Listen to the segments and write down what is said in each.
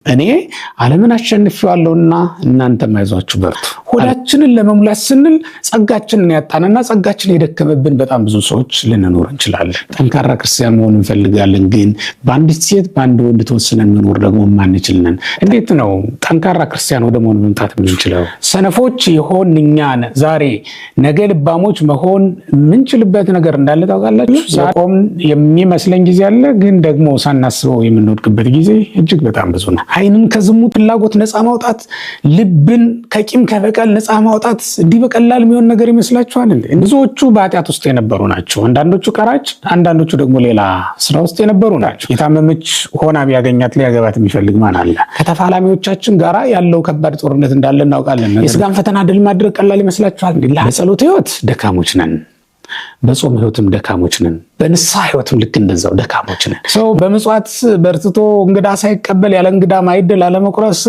እኔ ዓለምን አሸንፌዋለሁና እናንተም አይዟችሁ በርቱ። ሆዳችንን ለመሙላት ስንል ጸጋችንን ያጣንና ጸጋችን የደከመብን በጣም ብዙ ሰዎች ልንኖር እንችላለን። ጠንካራ ክርስቲያን መሆን እንፈልጋለን፣ ግን በአንዲት ሴት በአንድ ወንድ ተወስነን መኖር ደግሞ ማንችል ነን። እንዴት ነው ጠንካራ ክርስቲያን ወደ መሆን መምጣት የምንችለው? ሰነፎች የሆን እኛን ዛሬ ነገ ልባሞች መሆን የምንችልበት ነገር እንዳለ ታውቃላችሁ። ቆም የሚመስለን ጊዜ አለ፣ ግን ደግሞ ሳናስበው የምንወድቅበት ጊዜ እጅግ በጣም ብዙ ነው። ዓይንን ከዝሙት ፍላጎት ነፃ ማውጣት፣ ልብን ከቂም ከበቀል ነፃ ማውጣት እንዲህ በቀላል የሚሆን ነገር ይመስላችኋል? ብዙዎቹ በኃጢአት ውስጥ የነበሩ ናቸው። አንዳንዶቹ ቀራጭ፣ አንዳንዶቹ ደግሞ ሌላ ስራ ውስጥ የነበሩ ናቸው። የታመመች ሆና ቢያገኛት ሊያገባት የሚፈልግ ማን አለ? ከተፋላሚዎቻችን ጋር ያለው ከባድ ጦርነት እንዳለ እናውቃለን። የስጋን ፈተና ድል ማድረግ ቀላል ይመስላችኋል? በጸሎት ህይወት ደካሞች ነን፣ በጾም ህይወትም ደካሞች ነን፣ በንስሐ ህይወትም ልክ እንደዛው ደካሞች ነን። ሰው በምጽዋት በርትቶ እንግዳ ሳይቀበል ያለ እንግዳ ማዕድ ላለመቁረስ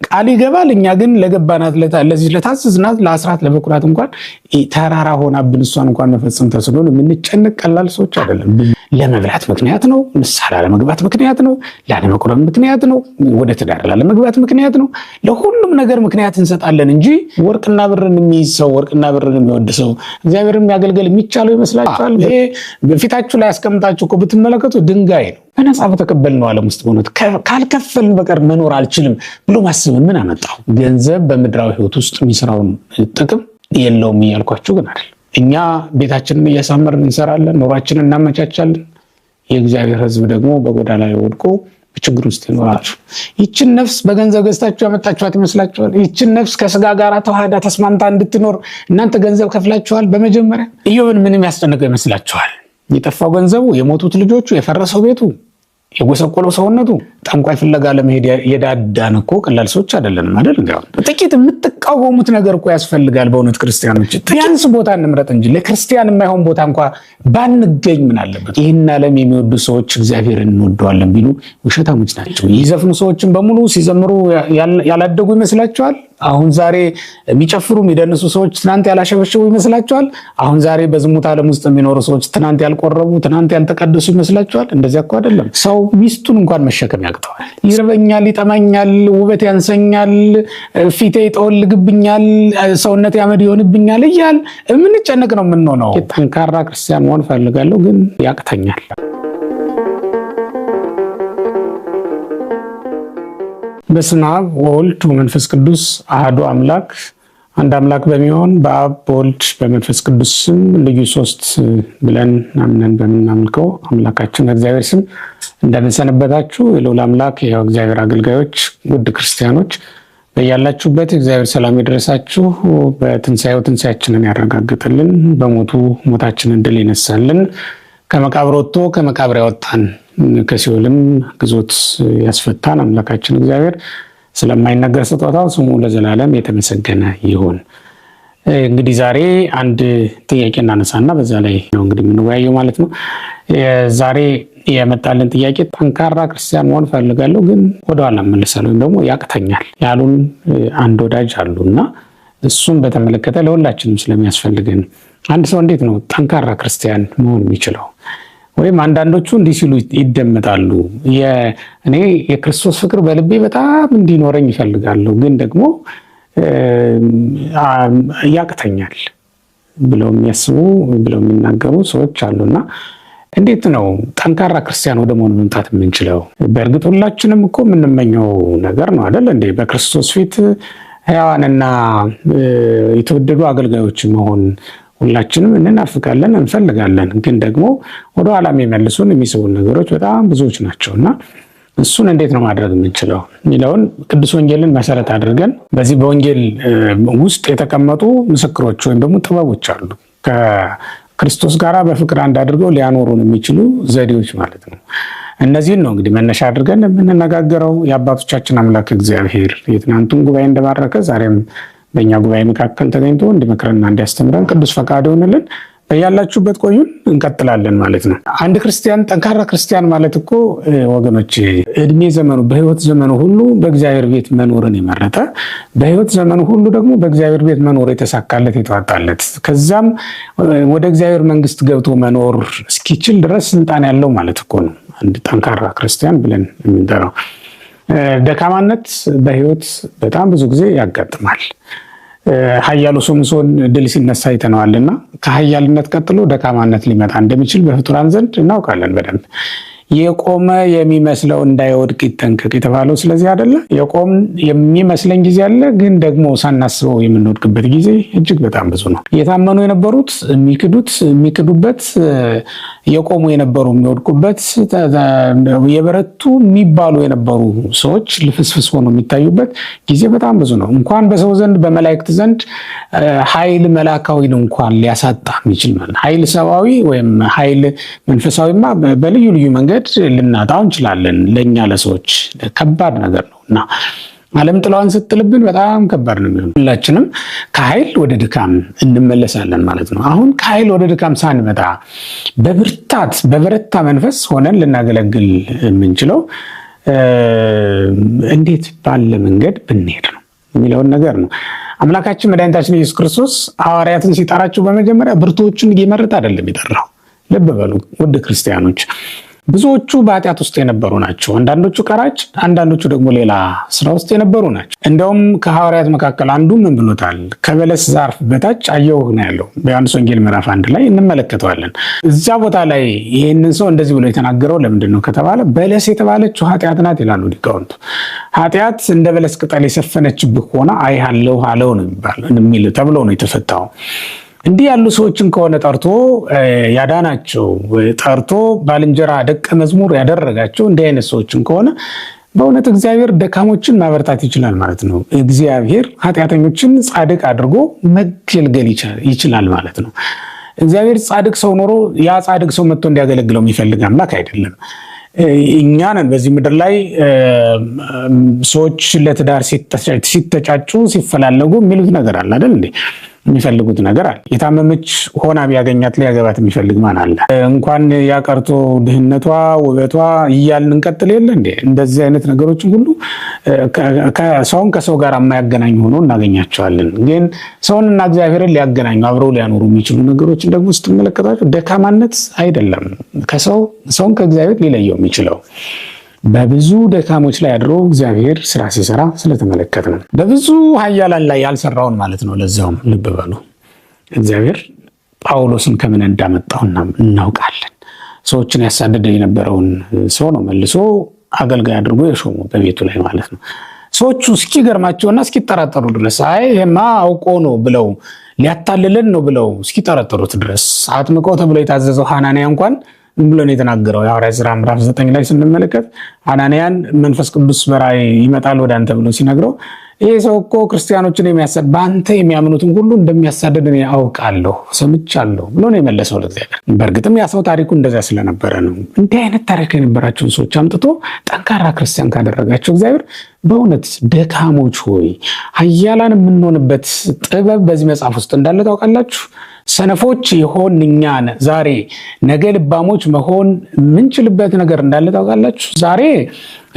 ቃል ይገባል። እኛ ግን ለገባናት ለዚህ ለታዘዝናት ለአስራት ለበኩራት እንኳን ተራራ ሆናብን እሷን እንኳን መፈጸም ተስኖን የምንጨነቅ ቀላል ሰዎች አይደለም። ለመብላት ምክንያት ነው፣ ንስሐ ላለመግባት ምክንያት ነው፣ ላለመቁረብ ምክንያት ነው፣ ወደ ትዳር ላለመግባት ምክንያት ነው። ለሁሉም ነገር ምክንያት እንሰጣለን እንጂ ወርቅና ብርን የሚይዝ ሰው ወርቅና ብርን የሚወድ ሰው እግዚአብሔርን የሚያገልገል የሚቻለው ይመስላችኋል? ይሄ በፊታችሁ ላይ ያስቀምጣችሁ እኮ ብትመለከቱ ድንጋይ ነው። በነፃ በተቀበልነው ዓለም ውስጥ ሆኖ ካልከፈልን በቀር መኖር አልችልም ብሎ ማሰብን ምን አመጣው? ገንዘብ በምድራዊ ህይወት ውስጥ የሚሰራውን ጥቅም የለውም እያልኳችሁ ግን አይደል። እኛ ቤታችንን እያሳመርን እንሰራለን፣ ኑሯችንን እናመቻቻለን። የእግዚአብሔር ህዝብ ደግሞ በጎዳና ላይ ወድቆ በችግር ውስጥ ይኖራል። ይችን ነፍስ በገንዘብ ገዝታችሁ ያመጣችኋት ይመስላችኋል? ይችን ነፍስ ከስጋ ጋር ተዋህዳ ተስማምታ እንድትኖር እናንተ ገንዘብ ከፍላችኋል? በመጀመሪያ ኢዮብን ምንም ያስጨነቀው ይመስላችኋል? የጠፋው ገንዘቡ፣ የሞቱት ልጆቹ፣ የፈረሰው ቤቱ፣ የጎሰቆለው ሰውነቱ። ጠንቋይ ፍለጋ ለመሄድ የዳዳን እኮ ቀላል ሰዎች አይደለንም አይደል? ጥቂት የምትቃወሙት ነገር እኮ ያስፈልጋል። በእውነት ክርስቲያኖች ቢያንስ ቦታ እንምረጥ እንጂ ለክርስቲያን የማይሆን ቦታ እንኳ ባንገኝ ምን አለበት? ይህን ዓለም የሚወዱ ሰዎች እግዚአብሔርን እንወደዋለን ቢሉ ውሸታሞች ናቸው። ይዘፍኑ ሰዎችን በሙሉ ሲዘምሩ ያላደጉ ይመስላችኋል? አሁን ዛሬ የሚጨፍሩ የሚደንሱ ሰዎች ትናንት ያላሸበሸቡ ይመስላችኋል? አሁን ዛሬ በዝሙት ዓለም ውስጥ የሚኖሩ ሰዎች ትናንት ያልቆረቡ ትናንት ያልተቀደሱ ይመስላችኋል? እንደዚያ እኮ አይደለም። ሰው ሚስቱን እንኳን መሸከም ያቅተዋል። ይርበኛል፣ ይጠማኛል፣ ውበት ያንሰኛል፣ ፊቴ ይጠወልግብኛል፣ ሰውነት ያመድ ይሆንብኛል እያል የምንጨነቅ ነው የምንሆነው። ጠንካራ ክርስቲያን መሆን ፈልጋለሁ፣ ግን ያቅተኛል። በስመ አብ ወወልድ ወመንፈስ ቅዱስ አሐዱ አምላክ አንድ አምላክ በሚሆን በአብ በወልድ በመንፈስ ቅዱስ ስም ልዩ ሶስት ብለን አምነን በምናመልከው አምላካችን እግዚአብሔር ስም እንደምንሰነበታችሁ የልዑል አምላክ የሕያው እግዚአብሔር አገልጋዮች ውድ ክርስቲያኖች በያላችሁበት እግዚአብሔር ሰላም ይድረሳችሁ። በትንሣኤው ትንሣኤያችንን ያረጋግጥልን፣ በሞቱ ሞታችንን ድል ይነሳልን፣ ከመቃብር ወጥቶ ከመቃብር ያወጣን፣ ከሲኦልም ግዞት ያስፈታን አምላካችን እግዚአብሔር ስለማይነገር ስጦታው ስሙ ለዘላለም የተመሰገነ ይሁን። እንግዲህ ዛሬ አንድ ጥያቄ እናነሳና በዛ ላይ ነው እንግዲህ የምንወያየው ማለት ነው። ዛሬ የመጣልን ጥያቄ ጠንካራ ክርስቲያን መሆን ፈልጋለሁ፣ ግን ወደኋላ እመለሳለሁ ወይም ደግሞ ያቅተኛል ያሉን አንድ ወዳጅ አሉና እሱን በተመለከተ ለሁላችንም ስለሚያስፈልገን አንድ ሰው እንዴት ነው ጠንካራ ክርስቲያን መሆን የሚችለው? ወይም አንዳንዶቹ እንዲህ ሲሉ ይደመጣሉ፣ እኔ የክርስቶስ ፍቅር በልቤ በጣም እንዲኖረኝ ይፈልጋለሁ፣ ግን ደግሞ ያቅተኛል ብለው የሚያስቡ ብለው የሚናገሩ ሰዎች አሉና እንዴት ነው ጠንካራ ክርስቲያን ወደ መሆን መምጣት የምንችለው? በእርግጥ ሁላችንም እኮ የምንመኘው ነገር ነው አይደል እንዴ? በክርስቶስ ፊት ሕያዋንና የተወደዱ አገልጋዮች መሆን ሁላችንም እንናፍቃለን፣ እንፈልጋለን። ግን ደግሞ ወደ ኋላ የሚመልሱን የሚስቡን ነገሮች በጣም ብዙዎች ናቸውና እሱን እንዴት ነው ማድረግ የምንችለው የሚለውን ቅዱስ ወንጌልን መሰረት አድርገን በዚህ በወንጌል ውስጥ የተቀመጡ ምስክሮች ወይም ደግሞ ጥበቦች አሉ። ከክርስቶስ ጋር በፍቅር አንድ አድርገው ሊያኖሩን የሚችሉ ዘዴዎች ማለት ነው። እነዚህን ነው እንግዲህ መነሻ አድርገን የምንነጋገረው። የአባቶቻችን አምላክ እግዚአብሔር የትናንቱን ጉባኤ እንደባረከ ዛሬም በእኛ ጉባኤ መካከል ተገኝቶ እንዲመክረንና እንዲያስተምረን ቅዱስ ፈቃዱ ይሁንልን። በያላችሁበት ቆዩን፣ እንቀጥላለን ማለት ነው። አንድ ክርስቲያን ጠንካራ ክርስቲያን ማለት እኮ ወገኖች እድሜ ዘመኑ በህይወት ዘመኑ ሁሉ በእግዚአብሔር ቤት መኖርን የመረጠ በህይወት ዘመኑ ሁሉ ደግሞ በእግዚአብሔር ቤት መኖር የተሳካለት የተዋጣለት ከዛም ወደ እግዚአብሔር መንግስት ገብቶ መኖር እስኪችል ድረስ ስልጣን ያለው ማለት እኮ ነው አንድ ጠንካራ ክርስቲያን ብለን የምንጠራው። ደካማነት በህይወት በጣም ብዙ ጊዜ ያጋጥማል። ኃያሉ ሶምሶን ድል ሲነሳ አይተነዋልና ከኃያልነት ቀጥሎ ደካማነት ሊመጣ እንደሚችል በፍጡራን ዘንድ እናውቃለን በደንብ። የቆመ የሚመስለው እንዳይወድቅ ይጠንቀቅ የተባለው ስለዚህ አይደለ? የቆም የሚመስለን ጊዜ አለ፣ ግን ደግሞ ሳናስበው የምንወድቅበት ጊዜ እጅግ በጣም ብዙ ነው። የታመኑ የነበሩት የሚክዱበት፣ የቆሙ የነበሩ የሚወድቁበት፣ የበረቱ የሚባሉ የነበሩ ሰዎች ልፍስፍስ ሆኖ የሚታዩበት ጊዜ በጣም ብዙ ነው። እንኳን በሰው ዘንድ በመላእክት ዘንድ ኃይል መላካዊን እንኳን ሊያሳጣ የሚችል ኃይል ሰዋዊ ወይም ኃይል መንፈሳዊማ በልዩ ልዩ መንገድ ልናጣው እንችላለን። ለኛ ለሰዎች ከባድ ነገር ነውና ዓለም ጥላዋን ስትጥልብን በጣም ከባድ ነው የሚሆነው። ሁላችንም ከኃይል ወደ ድካም እንመለሳለን ማለት ነው። አሁን ከኃይል ወደ ድካም ሳንመጣ በበረታ መንፈስ ሆነን ልናገለግል የምንችለው እንዴት ባለ መንገድ ብንሄድ ነው የሚለውን ነገር ነው። አምላካችን መድኃኒታችን ኢየሱስ ክርስቶስ ሐዋርያትን ሲጠራቸው በመጀመሪያ ብርቱዎችን እየመረጠ አይደለም የጠራው። ልብ በሉ ውድ ክርስቲያኖች፣ ብዙዎቹ በኃጢአት ውስጥ የነበሩ ናቸው። አንዳንዶቹ ቀራጭ፣ አንዳንዶቹ ደግሞ ሌላ ስራ ውስጥ የነበሩ ናቸው። እንደውም ከሐዋርያት መካከል አንዱ ምን ብሎታል? ከበለስ ዛፍ በታች አየሁህ ነው ያለው። በዮሐንስ ወንጌል ምዕራፍ 1 ላይ እንመለከተዋለን። እዚያ ቦታ ላይ ይህንን ሰው እንደዚህ ብሎ የተናገረው ለምንድን ነው ከተባለ በለስ የተባለችው ኃጢአት ናት ይላሉ ሊቃውንቱ። ኃጢአት እንደ በለስ ቅጠል የሰፈነችብህ ሆና አይሃለሁ አለው ነው የሚል ተብሎ ነው የተፈታው። እንዲህ ያሉ ሰዎችን ከሆነ ጠርቶ ያዳናቸው፣ ጠርቶ ባልንጀራ ደቀ መዝሙር ያደረጋቸው እንዲህ አይነት ሰዎችን ከሆነ በእውነት እግዚአብሔር ደካሞችን ማበርታት ይችላል ማለት ነው። እግዚአብሔር ኃጢአተኞችን ጻድቅ አድርጎ መገልገል ይችላል ማለት ነው። እግዚአብሔር ጻድቅ ሰው ኖሮ ያ ጻድቅ ሰው መጥቶ እንዲያገለግለው የሚፈልግ አምላክ አይደለም። እኛ ነን በዚህ ምድር ላይ ሰዎች ለትዳር ሲተጫጩ ሲፈላለጉ የሚሉት ነገር አለ አይደል እንዴ? የሚፈልጉት ነገር አለ። የታመመች ሆና ቢያገኛት ሊያገባት የሚፈልግ ማን አለ? እንኳን ያቀርቶ ድህነቷ ውበቷ እያልን እንቀጥል የለ እንዴ? እንደዚህ አይነት ነገሮችን ሁሉ ሰውን ከሰው ጋር የማያገናኙ ሆኖ እናገኛቸዋለን። ግን ሰውንና እግዚአብሔርን ሊያገናኙ አብረው ሊያኖሩ የሚችሉ ነገሮችን ደግሞ ስትመለከታቸው ደካማነት አይደለም ሰውን ከእግዚአብሔር ሊለየው የሚችለው በብዙ ደካሞች ላይ አድሮ እግዚአብሔር ስራ ሲሰራ ስለተመለከተ ነው። በብዙ ኃያላን ላይ ያልሰራውን ማለት ነው። ለዛውም ልብ በሉ እግዚአብሔር ጳውሎስን ከምን እንዳመጣው እናውቃለን። ሰዎችን ያሳደደ የነበረውን ሰው ነው መልሶ አገልጋይ አድርጎ የሾሙ በቤቱ ላይ ማለት ነው። ሰዎቹ እስኪገርማቸውና እስኪጠራጠሩ ድረስ ይሄማ አውቆ ነው ብለው ሊያታልለን ነው ብለው እስኪጠራጠሩት ድረስ አጥምቆ ተብሎ የታዘዘው ሐናንያ እንኳን ብሎ ነው የተናገረው። የሐዋርያት ሥራ ምዕራፍ 9 ላይ ስንመለከት ሐናንያን መንፈስ ቅዱስ በራእይ ይመጣል ወደ አንተ ብሎ ሲነግረው ይሄ ሰው እኮ ክርስቲያኖችን የሚያሳድድ በአንተ የሚያምኑትን ሁሉ እንደሚያሳድድ እኔ አውቃለሁ ሰምቻለሁ ብሎ ነው የመለሰው ለእግዚአብሔር። በእርግጥም ያ ሰው ታሪኩ እንደዚያ ስለነበረ ነው። እንዲህ አይነት ታሪክ የነበራቸውን ሰዎች አምጥቶ ጠንካራ ክርስቲያን ካደረጋቸው እግዚአብሔር በእውነት ደካሞች ሆይ ኃያላን የምንሆንበት ጥበብ በዚህ መጽሐፍ ውስጥ እንዳለ ታውቃላችሁ። ሰነፎች የሆን እኛን ዛሬ ነገ ልባሞች መሆን የምንችልበት ነገር እንዳለ ታውቃላችሁ። ዛሬ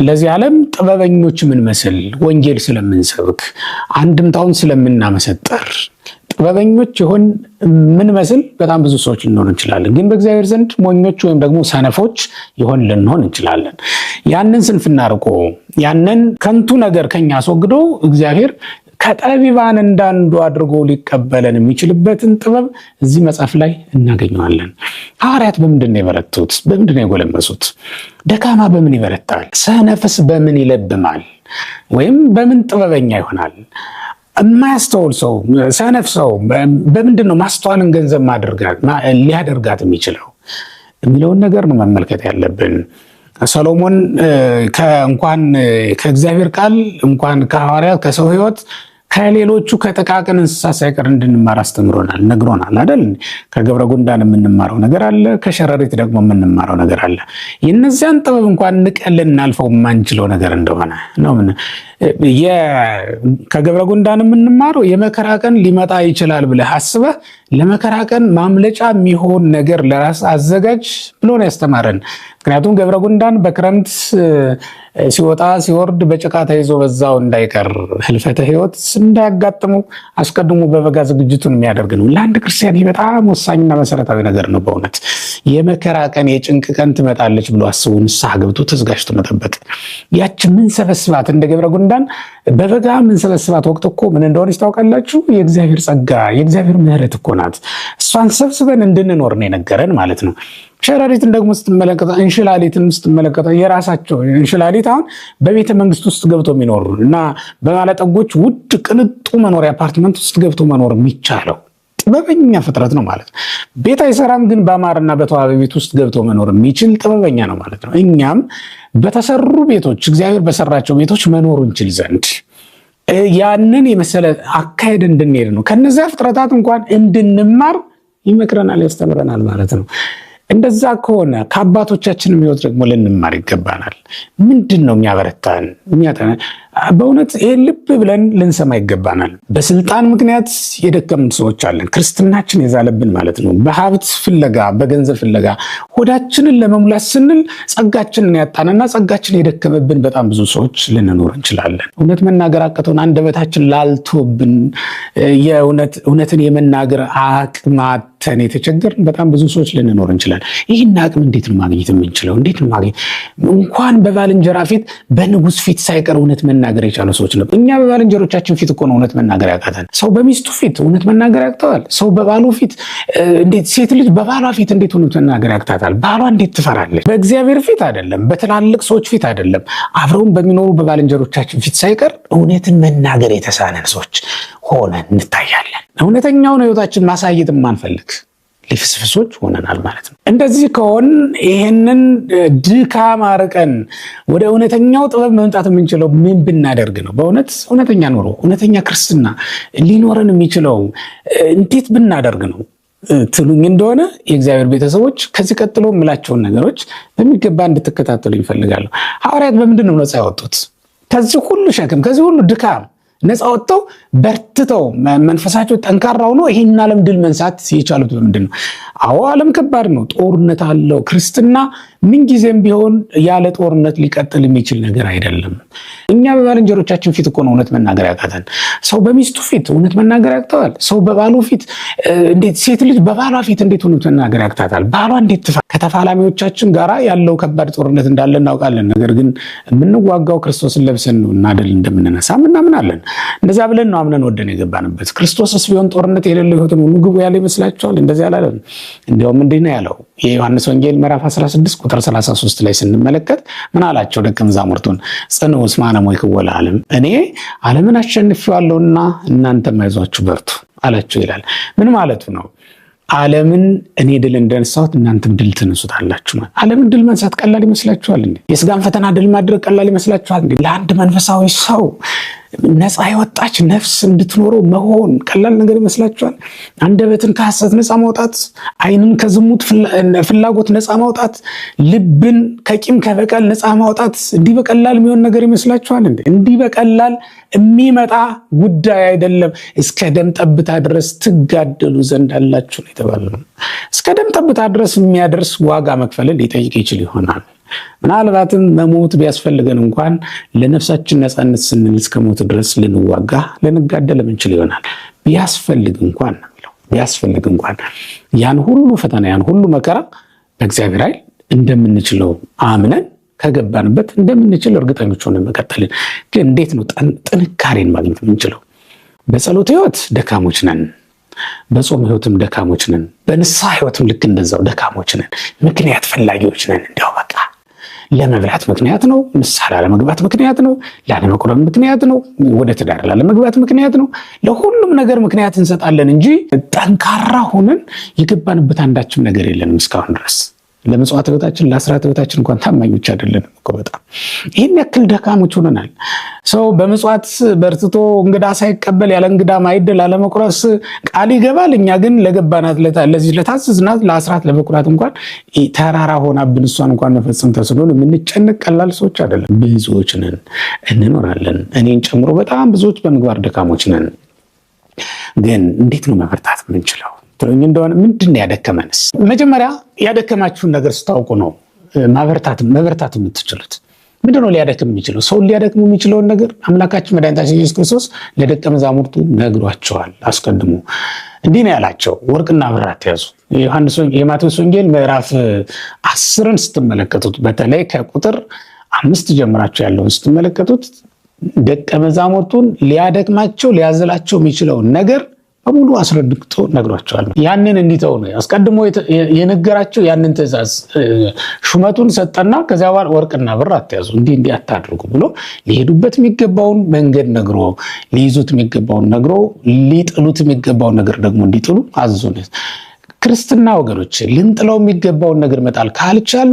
ለዚህ ዓለም ጥበበኞች የምንመስል ወንጌል ስለምንሰብክ አንድምታውን ስለምናመሰጠር ጥበበኞች የሆን የምንመስል በጣም ብዙ ሰዎች ልንሆን እንችላለን። ግን በእግዚአብሔር ዘንድ ሞኞች ወይም ደግሞ ሰነፎች የሆን ልንሆን እንችላለን። ያንን ስንፍና ርቆ ያንን ከንቱ ነገር ከኛ አስወግዶ እግዚአብሔር ከጠቢባን እንዳንዱ አድርጎ ሊቀበለን የሚችልበትን ጥበብ እዚህ መጽሐፍ ላይ እናገኘዋለን። ሐዋርያት በምንድን ነው የበረቱት? በምንድን ነው የጎለመሱት? ደካማ በምን ይበረታል? ሰነፍስ በምን ይለብማል? ወይም በምን ጥበበኛ ይሆናል? የማያስተውል ሰው ሰነፍ ሰው በምንድን ነው ማስተዋልን ገንዘብ ሊያደርጋት የሚችለው የሚለውን ነገር ነው መመልከት ያለብን። ሰሎሞን እንኳን ከእግዚአብሔር ቃል እንኳን ከሐዋርያት ከሰው ሕይወት ከሌሎቹ ከጥቃቅን እንስሳት ሳይቀር እንድንማር አስተምሮናል፣ ነግሮናል አይደል? ከገብረ ጉንዳን የምንማረው ነገር አለ፣ ከሸረሪት ደግሞ የምንማረው ነገር አለ። የነዚያን ጥበብ እንኳን ንቀን ልናልፈው የማንችለው ነገር እንደሆነ ነው። ከገብረ ጉንዳን የምንማረው የመከራ ቀን ሊመጣ ይችላል ብለህ አስበህ ለመከራ ቀን ማምለጫ የሚሆን ነገር ለራስ አዘጋጅ ብሎ ነው ያስተማረን። ምክንያቱም ገብረ ጉንዳን በክረምት ሲወጣ ሲወርድ በጭቃ ተይዞ በዛው እንዳይቀር ህልፈተ ህይወት እንዳያጋጥሙ አስቀድሞ በበጋ ዝግጅቱን የሚያደርግ ነው። ለአንድ ክርስቲያን ይህ በጣም ወሳኝና መሰረታዊ ነገር ነው። በእውነት የመከራ ቀን የጭንቅ ቀን ትመጣለች ብሎ አስቦ ንስሐ ገብቶ ተዘጋጅቶ መጠበቅ። ያቺ ምን ሰበስባት እንደ ገብረ ጉንዳን በበጋ ምን ሰበስባት ወቅት እኮ ምን እንደሆነች ታውቃላችሁ? የእግዚአብሔር ጸጋ የእግዚአብሔር ምሕረት እኮ ናት። እሷን ሰብስበን እንድንኖር ነው የነገረን ማለት ነው። ሸረሪትን ደግሞ ስትመለከተው እንሽላሊትን ስትመለከተው የራሳቸው እንሽላሊት አሁን በቤተ መንግስት ውስጥ ገብቶ የሚኖሩ እና በባለጠጎች ውድ ቅንጡ መኖሪያ አፓርትመንት ውስጥ ገብቶ መኖር የሚቻለው ጥበበኛ ፍጥረት ነው ማለት ነው። ቤት አይሰራም፣ ግን በአማርና በተዋበ ቤት ውስጥ ገብቶ መኖር የሚችል ጥበበኛ ነው ማለት ነው። እኛም በተሰሩ ቤቶች እግዚአብሔር በሰራቸው ቤቶች መኖር እንችል ዘንድ ያንን የመሰለ አካሄድ እንድንሄድ ነው። ከነዚያ ፍጥረታት እንኳን እንድንማር ይመክረናል፣ ያስተምረናል ማለት ነው። እንደዛ ከሆነ ከአባቶቻችን ሕይወት ደግሞ ልንማር ይገባናል። ምንድን ነው የሚያበረታን የሚያጠናን? በእውነት ይሄን ልብ ብለን ልንሰማ ይገባናል። በስልጣን ምክንያት የደከምን ሰዎች አለን። ክርስትናችን የዛለብን ማለት ነው። በሀብት ፍለጋ በገንዘብ ፍለጋ ሆዳችንን ለመሙላት ስንል ጸጋችንን ያጣንና ጸጋችን የደከመብን በጣም ብዙ ሰዎች ልንኖር እንችላለን። እውነት መናገር አቅቶን አንደበታችን ላልቶብን እውነትን የመናገር አቅማተን የተቸገርን በጣም ብዙ ሰዎች ልንኖር እንችላለን። ይህን አቅም እንዴት ነው ማግኘት የምንችለው? እንዴት ነው ማግኘት? እንኳን በባልንጀራ ፊት በንጉስ ፊት ሳይቀር እውነት መናገር የቻሉ ሰዎች ነው። እኛ በባልንጀሮቻችን ፊት እኮ ነው እውነት መናገር ያቃተን። ሰው በሚስቱ ፊት እውነት መናገር ያቅተዋል። ሰው በባሉ ፊት እንዴት ሴት ልጅ በባሏ ፊት እንዴት እውነት መናገር ያቅታታል? ባሏ እንዴት ትፈራለች? በእግዚአብሔር ፊት አይደለም፣ በትላልቅ ሰዎች ፊት አይደለም፣ አብረውን በሚኖሩ በባልንጀሮቻችን ፊት ሳይቀር እውነትን መናገር የተሳነን ሰዎች ሆነን እንታያለን። እውነተኛውን ሕይወታችን ማሳየት ማንፈልግ ልፍስፍሶች ሆነናል ማለት ነው። እንደዚህ ከሆን ይሄንን ድካም አርቀን ወደ እውነተኛው ጥበብ መምጣት የምንችለው ምን ብናደርግ ነው? በእውነት እውነተኛ ኑሮ እውነተኛ ክርስትና ሊኖረን የሚችለው እንዴት ብናደርግ ነው ትሉኝ እንደሆነ የእግዚአብሔር ቤተሰቦች ከዚህ ቀጥሎ የምላቸውን ነገሮች በሚገባ እንድትከታተሉ ይፈልጋሉ። ሐዋርያት በምንድን ነው ነፃ ያወጡት? ከዚህ ሁሉ ሸክም ከዚህ ሁሉ ድካም ነፃ ወጥተው በርትተው መንፈሳቸው ጠንካራ ሆኖ ይህን ዓለም ድል መንሳት የቻሉት በምንድን ነው? አዎ ዓለም ከባድ ነው፣ ጦርነት አለው። ክርስትና ምንጊዜም ቢሆን ያለ ጦርነት ሊቀጥል የሚችል ነገር አይደለም። እኛ በባልንጀሮቻችን ፊት እኮ ነው እውነት መናገር ያቃተን። ሰው በሚስቱ ፊት እውነት መናገር ያቅተዋል። ሰው በባሉ ፊት እንዴት ሴት ልጅ በባሏ ፊት እንዴት እውነት መናገር ያቅታታል? ባሏ እንዴት ከተፋላሚዎቻችን ጋር ያለው ከባድ ጦርነት እንዳለ እናውቃለን። ነገር ግን የምንዋጋው ክርስቶስን ለብሰን ነው እና ድል እንደምንነሳ እናምናለን። እንደዛ ብለን ነው አምነን ወደን የገባንበት። ክርስቶስስ ቢሆን ጦርነት የሌለው ሕይወት ነው ግቡ ያለ ይመስላችኋል? እንደዚህ አላለም። እንዲያውም እንዲህ ነው ያለው። የዮሐንስ ወንጌል ምዕራፍ 16 ቁጥር 33 ላይ ስንመለከት ምን አላቸው? ደቀ መዛሙርቱን ጽኑ እስመ አነ ሞይክዎ ለዓለም፣ እኔ ዓለምን አሸንፌዋለሁና እናንተም አይዟችሁ በርቱ አላቸው ይላል። ምን ማለቱ ነው? ዓለምን እኔ ድል እንደነሳሁት እናንተም ድል ትነሱታላችሁ። ዓለምን ድል መንሳት ቀላል ይመስላችኋል እንዴ? የስጋን ፈተና ድል ማድረግ ቀላል ይመስላችኋል እንዴ? ለአንድ መንፈሳዊ ሰው ነፃ የወጣች ነፍስ እንድትኖረው መሆን ቀላል ነገር ይመስላችኋል? አንደበትን ከሐሰት ነፃ ማውጣት፣ ዓይንን ከዝሙት ፍላጎት ነፃ ማውጣት፣ ልብን ከቂም ከበቀል ነፃ ማውጣት እንዲህ በቀላል የሚሆን ነገር ይመስላችኋል እንዴ? እንዲህ በቀላል የሚመጣ ጉዳይ አይደለም። እስከ ደም ጠብታ ድረስ ትጋደሉ ዘንድ አላችሁ ነው የተባለው። እስከ ደም ጠብታ ድረስ የሚያደርስ ዋጋ መክፈልን ሊጠይቅ ይችል ይሆናል። ምናልባትም መሞት ቢያስፈልገን እንኳን ለነፍሳችን ነፃነት ስንል እስከ ሞት ድረስ ልንዋጋ ልንጋደል የምንችል ይሆናል። ቢያስፈልግ እንኳን ያን ሁሉ ፈተና ያን ሁሉ መከራ በእግዚአብሔር ኃይል እንደምንችለው አምነን ከገባንበት እንደምንችል እርግጠኞች ሆነን መቀጠልን። ግን እንዴት ነው ጥንካሬን ማግኘት የምንችለው? በጸሎት ሕይወት ደካሞች ነን። በጾም ሕይወትም ደካሞች ነን። በንስሐ ሕይወትም ልክ እንደዛው ደካሞች ነን። ምክንያት ፈላጊዎች ነን። እንዲያው በቃ ለመብላት ምክንያት ነው፣ ንስሐ ላለመግባት ምክንያት ነው፣ ላለመቁረብ ምክንያት ነው፣ ወደ ትዳር ላለመግባት ምክንያት ነው። ለሁሉም ነገር ምክንያት እንሰጣለን እንጂ ጠንካራ ሆነን የገባንበት አንዳችም ነገር የለንም እስካሁን ድረስ። ለመጽዋዕት ሕይወታችን ለአስራት ሕይወታችን እንኳን ታማኞች አይደለንም እኮ በጣም ይህን ያክል ደካሞች ሆነናል። ሰው በመጽዋዕት በርትቶ እንግዳ ሳይቀበል ያለ እንግዳ ማዕድ ላለመቁረስ ቃል ይገባል። እኛ ግን ለገባናት ለዚህ ለታዘዝናት ለአስራት ለበኩራት እንኳን ተራራ ሆናብን እሷን እንኳን መፈጸም ተስኖን የምንጨነቅ ቀላል ሰዎች አይደለም። ብዙዎች ነን፣ እንኖራለን። እኔን ጨምሮ በጣም ብዙዎች በምግባር ደካሞች ነን። ግን እንዴት ነው መበርታት የምንችለው? እንደሆነ ምንድን ያደከመንስ? መጀመሪያ ያደከማችሁን ነገር ስታውቁ ነው መበርታት የምትችሉት? ምንድነው ሊያደክም የሚችለው? ሰውን ሊያደክም የሚችለውን ነገር አምላካችን መድኃኒታችን ኢየሱስ ክርስቶስ ለደቀ መዛሙርቱ ነግሯቸዋል። አስቀድሞ እንዲህ ነው ያላቸው፣ ወርቅና ብር አትያዙ። የማቴዎስ ወንጌል ምዕራፍ 10ን ስትመለከቱት በተለይ ከቁጥር 5 ጀምራችሁ ያለውን ስትመለከቱት ደቀ መዛሙርቱን ሊያደክማቸው ሊያዝላቸው የሚችለውን ነገር በሙሉ አስረድቶ ነግሯቸዋል። ያንን እንዲተው ነው አስቀድሞ የነገራቸው። ያንን ትእዛዝ ሹመቱን ሰጠና ከዚያ በኋላ ወርቅና ብር አትያዙ፣ እንዲህ አታድርጉ ብሎ ሊሄዱበት የሚገባውን መንገድ ነግሮ፣ ሊይዙት የሚገባውን ነግሮ፣ ሊጥሉት የሚገባውን ነገር ደግሞ እንዲጥሉ አዞነ። ክርስትና ወገኖች ልንጥለው የሚገባውን ነገር መጣል ካልቻል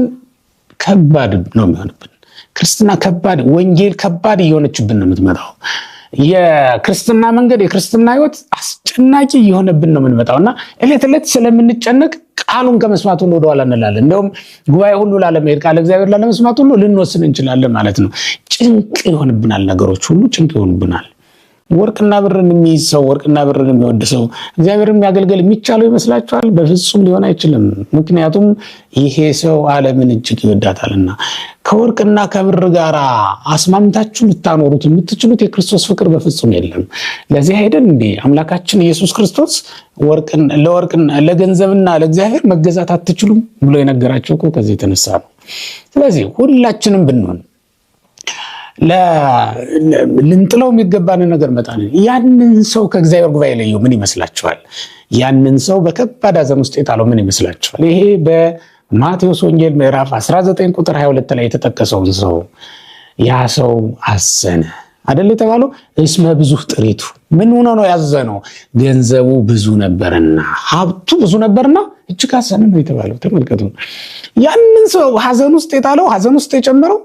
ከባድ ነው የሚሆንብን። ክርስትና ከባድ፣ ወንጌል ከባድ እየሆነችብን ነው የምትመጣው። የክርስትና መንገድ የክርስትና ህይወት አስጨናቂ እየሆነብን ነው የምንመጣውና እለት እለት ስለምንጨነቅ ቃሉን ከመስማት ሁሉ ወደኋላ እንላለን። እንደውም ጉባኤ ሁሉ ላለመሄድ ቃል እግዚአብሔር ላለመስማት ሁሉ ልንወስን እንችላለን ማለት ነው። ጭንቅ ይሆንብናል፣ ነገሮች ሁሉ ጭንቅ ይሆንብናል። ወርቅና ብርን የሚይዝ ሰው፣ ወርቅና ብርን የሚወድ ሰው እግዚአብሔርን የሚያገልግል የሚቻለው ይመስላችኋል? በፍጹም ሊሆን አይችልም። ምክንያቱም ይሄ ሰው ዓለምን እጅግ ይወዳታልና። ከወርቅና ከብር ጋር አስማምታችሁ ልታኖሩት የምትችሉት የክርስቶስ ፍቅር በፍጹም የለም። ለዚህ አይደል እንዴ አምላካችን ኢየሱስ ክርስቶስ ለገንዘብና ለእግዚአብሔር መገዛት አትችሉም ብሎ የነገራቸው እኮ ከዚህ የተነሳ ነው። ስለዚህ ሁላችንም ብንሆን ልንጥለው የሚገባን ነገር መጣን። ያንን ሰው ከእግዚአብሔር ጉባኤ ለየው ምን ይመስላችኋል? ያንን ሰው በከባድ ሐዘን ውስጥ የጣለው ምን ይመስላችኋል? ይሄ በማቴዎስ ወንጌል ምዕራፍ 19 ቁጥር 22 ላይ የተጠቀሰውን ሰው ያ ሰው አዘነ አይደል የተባለው? እስመ ብዙ ጥሪቱ ምን ሆኖ ነው ያዘነው? ገንዘቡ ብዙ ነበርና፣ ሀብቱ ብዙ ነበርና እጅግ አዘነ ነው የተባለው። ተመልከቱ። ያንን ሰው ሐዘን ውስጥ የጣለው ሐዘን ውስጥ የጨመረው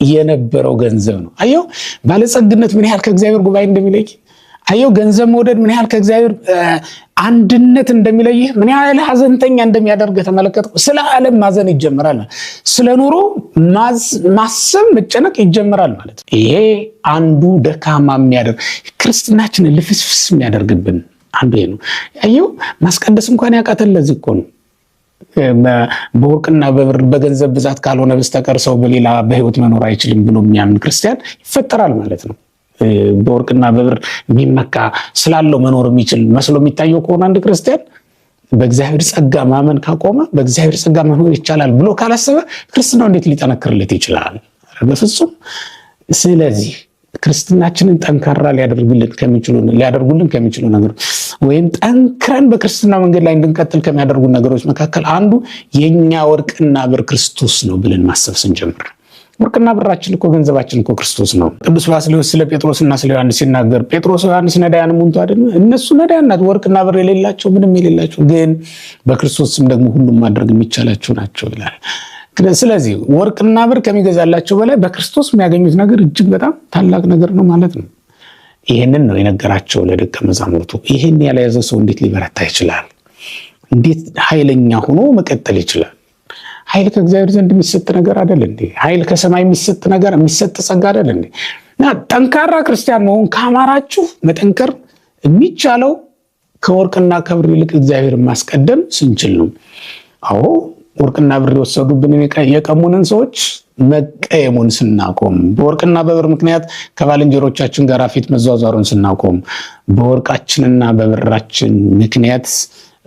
የነበረው ገንዘብ ነው። አየው ባለጸግነት ምን ያህል ከእግዚአብሔር ጉባኤ እንደሚለይ፣ አየው ገንዘብ መውደድ ምን ያህል ከእግዚአብሔር አንድነት እንደሚለይ፣ ምን ያህል ሐዘንተኛ እንደሚያደርግ ተመለከቱ። ስለ ዓለም ማዘን ይጀምራል፣ ስለ ኑሮ ማሰብ መጨነቅ ይጀምራል ማለት ነው። ይሄ አንዱ ደካማ የሚያደርግ ክርስትናችንን ልፍስፍስ የሚያደርግብን አንዱ ይሄ ነው። አየው ማስቀደስ እንኳን ያቃተን ለዚህ እኮ ነው። በወርቅና በብር በገንዘብ ብዛት ካልሆነ በስተቀር ሰው በሌላ በህይወት መኖር አይችልም ብሎ የሚያምን ክርስቲያን ይፈጠራል ማለት ነው። በወርቅና በብር የሚመካ ስላለው መኖር የሚችል መስሎ የሚታየው ከሆነ አንድ ክርስቲያን በእግዚአብሔር ጸጋ ማመን ካቆመ፣ በእግዚአብሔር ጸጋ መኖር ይቻላል ብሎ ካላሰበ ክርስትናው እንዴት ሊጠነክርለት ይችላል? በፍጹም። ስለዚህ ክርስትናችንን ጠንካራ ሊያደርጉልን ከሚችሉ ነገሮች ወይም ጠንክረን በክርስትና መንገድ ላይ እንድንቀጥል ከሚያደርጉ ነገሮች መካከል አንዱ የኛ ወርቅና ብር ክርስቶስ ነው ብለን ማሰብ ስንጀምር። ወርቅና ብራችን እኮ ገንዘባችን እኮ ክርስቶስ ነው። ቅዱስ ባስልዮስ ስለ ጴጥሮስና ስለ ዮሐንስ ሲናገር ጴጥሮስ ዮሐንስ ነዳያን ሙንቱ አይደል? እነሱ ነዳያን ናቸው፣ ወርቅና ብር የሌላቸው ምንም የሌላቸው፣ ግን በክርስቶስ ስም ደግሞ ሁሉም ማድረግ የሚቻላቸው ናቸው ይላል። ስለዚህ ወርቅና ብር ከሚገዛላቸው በላይ በክርስቶስ የሚያገኙት ነገር እጅግ በጣም ታላቅ ነገር ነው ማለት ነው። ይህንን ነው የነገራቸው ለደቀ መዛሙርቱ። ይህን ያልያዘ ሰው እንዴት ሊበረታ ይችላል? እንዴት ኃይለኛ ሆኖ መቀጠል ይችላል? ኃይል ከእግዚአብሔር ዘንድ የሚሰጥ ነገር አይደል እንዴ? ኃይል ከሰማይ የሚሰጥ ነገር የሚሰጥ ጸጋ አይደል እንዴ? እና ጠንካራ ክርስቲያን መሆን ካማራችሁ መጠንከር የሚቻለው ከወርቅና ከብር ይልቅ እግዚአብሔር ማስቀደም ስንችል ነው። አዎ ወርቅና ብር የወሰዱብን የቀሙንን ሰዎች መቀየሙን ስናቆም፣ በወርቅና በብር ምክንያት ከባልንጀሮቻችን ጋር ፊት መዟዟሩን ስናቆም፣ በወርቃችንና በብራችን ምክንያት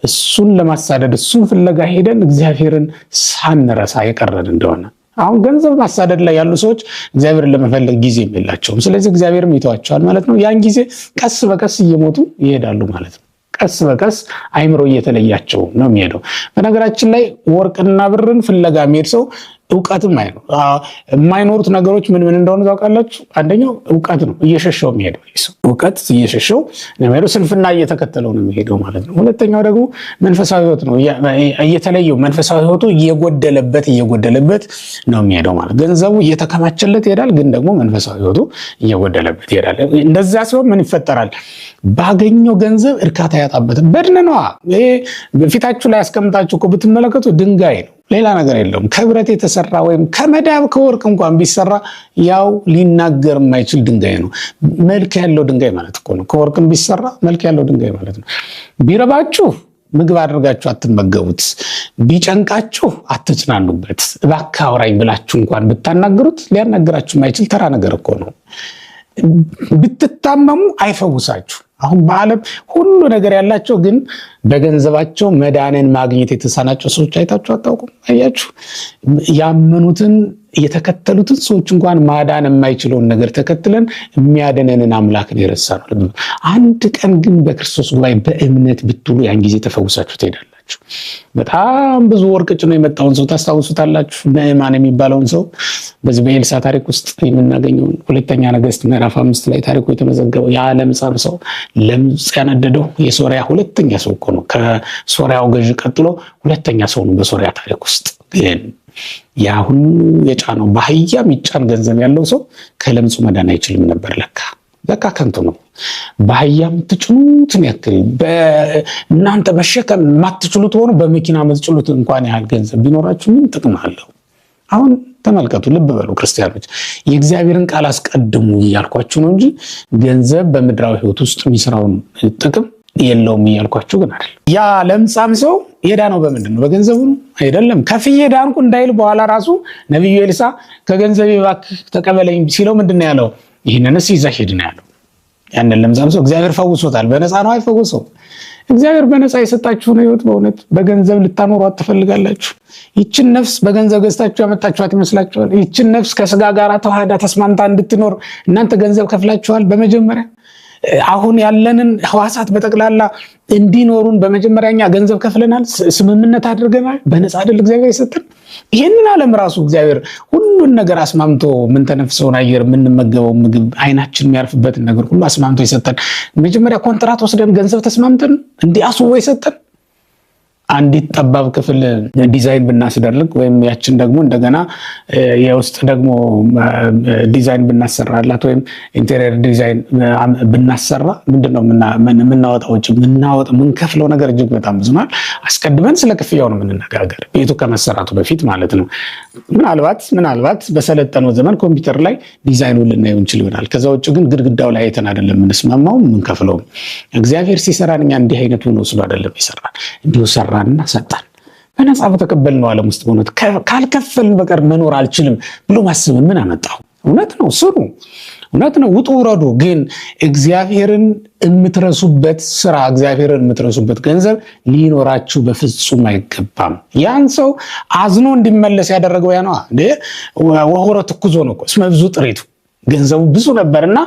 እሱን ለማሳደድ እሱን ፍለጋ ሄደን እግዚአብሔርን ሳንረሳ የቀረን እንደሆነ፣ አሁን ገንዘብ ማሳደድ ላይ ያሉ ሰዎች እግዚአብሔርን ለመፈለግ ጊዜ የላቸውም። ስለዚህ እግዚአብሔርም ይተዋቸዋል ማለት ነው። ያን ጊዜ ቀስ በቀስ እየሞቱ ይሄዳሉ ማለት ነው። ቀስ በቀስ አይምሮ እየተለያቸው ነው የሚሄደው። በነገራችን ላይ ወርቅና ብርን ፍለጋ የሚሄድ ሰው እውቀትም የማይኖሩት ነገሮች ምን እንደሆነ ታውቃላችሁ? አንደኛው እውቀት ነው፣ እየሸሸው የሚሄደው እውቀት እየሸሸው ነው የሚሄደው፣ ስንፍና እየተከተለው ነው የሚሄደው ማለት ነው። ሁለተኛው ደግሞ መንፈሳዊ ሕይወት ነው፣ እየተለየው መንፈሳዊ ሕይወቱ እየጎደለበት ነው የሚሄደው ማለት። ገንዘቡ እየተከማቸለት ይሄዳል፣ ግን ደግሞ መንፈሳዊ ሕይወቱ እየጎደለበት ይሄዳል። እንደዛ ሲሆን ምን ይፈጠራል? ባገኘው ገንዘብ እርካታ ያጣበት በድን ነው። ይሄ በፊታችሁ ላይ ያስቀምጣችሁ እኮ ብትመለከቱ ድንጋይ ነው፣ ሌላ ነገር የለውም። ከብረት የተሰራ ወይም ከመዳብ ከወርቅ እንኳን ቢሰራ ያው ሊናገር የማይችል ድንጋይ ነው። መልክ ያለው ድንጋይ ማለት እኮ ነው። ከወርቅም ቢሰራ መልክ ያለው ድንጋይ ማለት ነው። ቢረባችሁ ምግብ አድርጋችሁ አትመገቡት፣ ቢጨንቃችሁ አትጽናኑበት፣ እባክህ አውራኝ ብላችሁ እንኳን ብታናገሩት ሊያናገራችሁ የማይችል ተራ ነገር እኮ ነው። ብትታመሙ አይፈውሳችሁ። አሁን በዓለም ሁሉ ነገር ያላቸው ግን በገንዘባቸው መዳንን ማግኘት የተሳናቸው ሰዎች አይታችሁ አታውቁም? አያችሁ? ያመኑትን የተከተሉትን ሰዎች እንኳን ማዳን የማይችለውን ነገር ተከትለን የሚያድነንን አምላክን የረሳነው። አንድ ቀን ግን በክርስቶስ ጉባኤ በእምነት ብትውሉ ያን ጊዜ ተፈውሳችሁ ትሄዳላችሁ። በጣም ብዙ ወርቅ ጭኖ የመጣውን ሰው ታስታውሱታላችሁ። ነዕማን የሚባለውን ሰው በዚህ በኤልሳ ታሪክ ውስጥ የምናገኘው ሁለተኛ ነገሥት ምዕራፍ 5 ላይ ታሪኩ የተመዘገበው የለምጻም ሰው ለምጽ ያነደደው የሶሪያ ሁለተኛ ሰው እኮ ነው። ከሶሪያው ገዥ ቀጥሎ ሁለተኛ ሰው ነው በሶሪያ ታሪክ ውስጥ። ግን ያ ሁሉ የጫነው በአህያ የሚጫን ገንዘብ ያለው ሰው ከለምጹ መዳን አይችልም ነበር። ለካ ከንቱ ነው። በአህያ የምትጭኑትን ያክል እናንተ መሸከም የማትችሉት ሆኖ በመኪና የምትጭኑት እንኳን ያህል ገንዘብ ቢኖራችሁ ምን ጥቅም አለው? አሁን ተመልከቱ፣ ልብ በሉ ክርስቲያኖች፣ የእግዚአብሔርን ቃል አስቀድሙ እያልኳችሁ ነው እንጂ ገንዘብ በምድራዊ ሕይወት ውስጥ የሚሰራውን ጥቅም የለውም እያልኳችሁ ግን አይደል። ያ ለምጻም ሰው የዳነው በምንድን ነው? በገንዘቡ አይደለም። ከፍዬ ዳንኩ እንዳይል በኋላ ራሱ ነብዩ ኤልሳ ከገንዘቤ እባክህ ተቀበለኝ ሲለው ምንድን ነው ያለው? ይህንንስ ይዘህ ሂድ ነው ያለው። ያንን ለምጻም ሰው እግዚአብሔር ፈውሶታል። በነፃ ነው አይፈውሰው። እግዚአብሔር በነፃ የሰጣችሁን ሕይወት በእውነት በገንዘብ ልታኖሯት ትፈልጋላችሁ? ይችን ነፍስ በገንዘብ ገዝታችሁ ያመጣችኋት ይመስላችኋል? ይችን ነፍስ ከስጋ ጋር ተዋህዳ ተስማምታ እንድትኖር እናንተ ገንዘብ ከፍላችኋል? በመጀመሪያ አሁን ያለንን ህዋሳት በጠቅላላ እንዲኖሩን በመጀመሪያኛ ገንዘብ ከፍለናል፣ ስምምነት አድርገናል። በነፃ አይደል እግዚአብሔር የሰጠን? ይሄንን ዓለም ራሱ እግዚአብሔር ሁሉን ነገር አስማምቶ ምን ተነፍሰውን አየር የምንመገበው ምግብ አይናችን የሚያርፍበትን ነገር ሁሉ አስማምቶ የሰጠን መጀመሪያ ኮንትራት ወስደን ገንዘብ ተስማምተን እንዲህ አስቦ የሰጠን አንዲት ጠባብ ክፍል ዲዛይን ብናስደርግ ወይም ያችን ደግሞ እንደገና የውስጥ ደግሞ ዲዛይን ብናሰራላት ወይም ኢንቴሪየር ዲዛይን ብናሰራ ምንድነው የምናወጣው? የምንከፍለው ነገር እጅግ በጣም ብዙ ነው። አስቀድመን ስለ ክፍያው ነው የምንነጋገር፣ ቤቱ ከመሰራቱ በፊት ማለት ነው። ምናልባት በሰለጠነው ዘመን ኮምፒውተር ላይ ዲዛይኑን ልናየው እንችል ይሆናል። ከዛ ውጭ ግን ግድግዳው ላይ አይተን አይደለም የምንስማማው የምንከፍለው። እግዚአብሔር ሲሰራን እኛ እንዲህ አይነቱ ነው ስለ አይደለም ይሰራል፣ እንዲሁ ሰራንና ሰጣን። በነፃ በተቀበልነው ዓለም ውስጥ በእውነት ካልከፈልን በቀር መኖር አልችልም ብሎ ማሰብን ምን አመጣው? እውነት ነው፣ ስሩ፣ እውነት ነው፣ ውጡ ውረዱ። ግን እግዚአብሔርን የምትረሱበት ስራ፣ እግዚአብሔርን የምትረሱበት ገንዘብ ሊኖራችሁ በፍጹም አይገባም። ያን ሰው አዝኖ እንዲመለስ ያደረገው ያ ነው። ወሆረ ትኩዞ ነው እኮ እስመ ብዙ ጥሪቱ፣ ገንዘቡ ብዙ ነበርና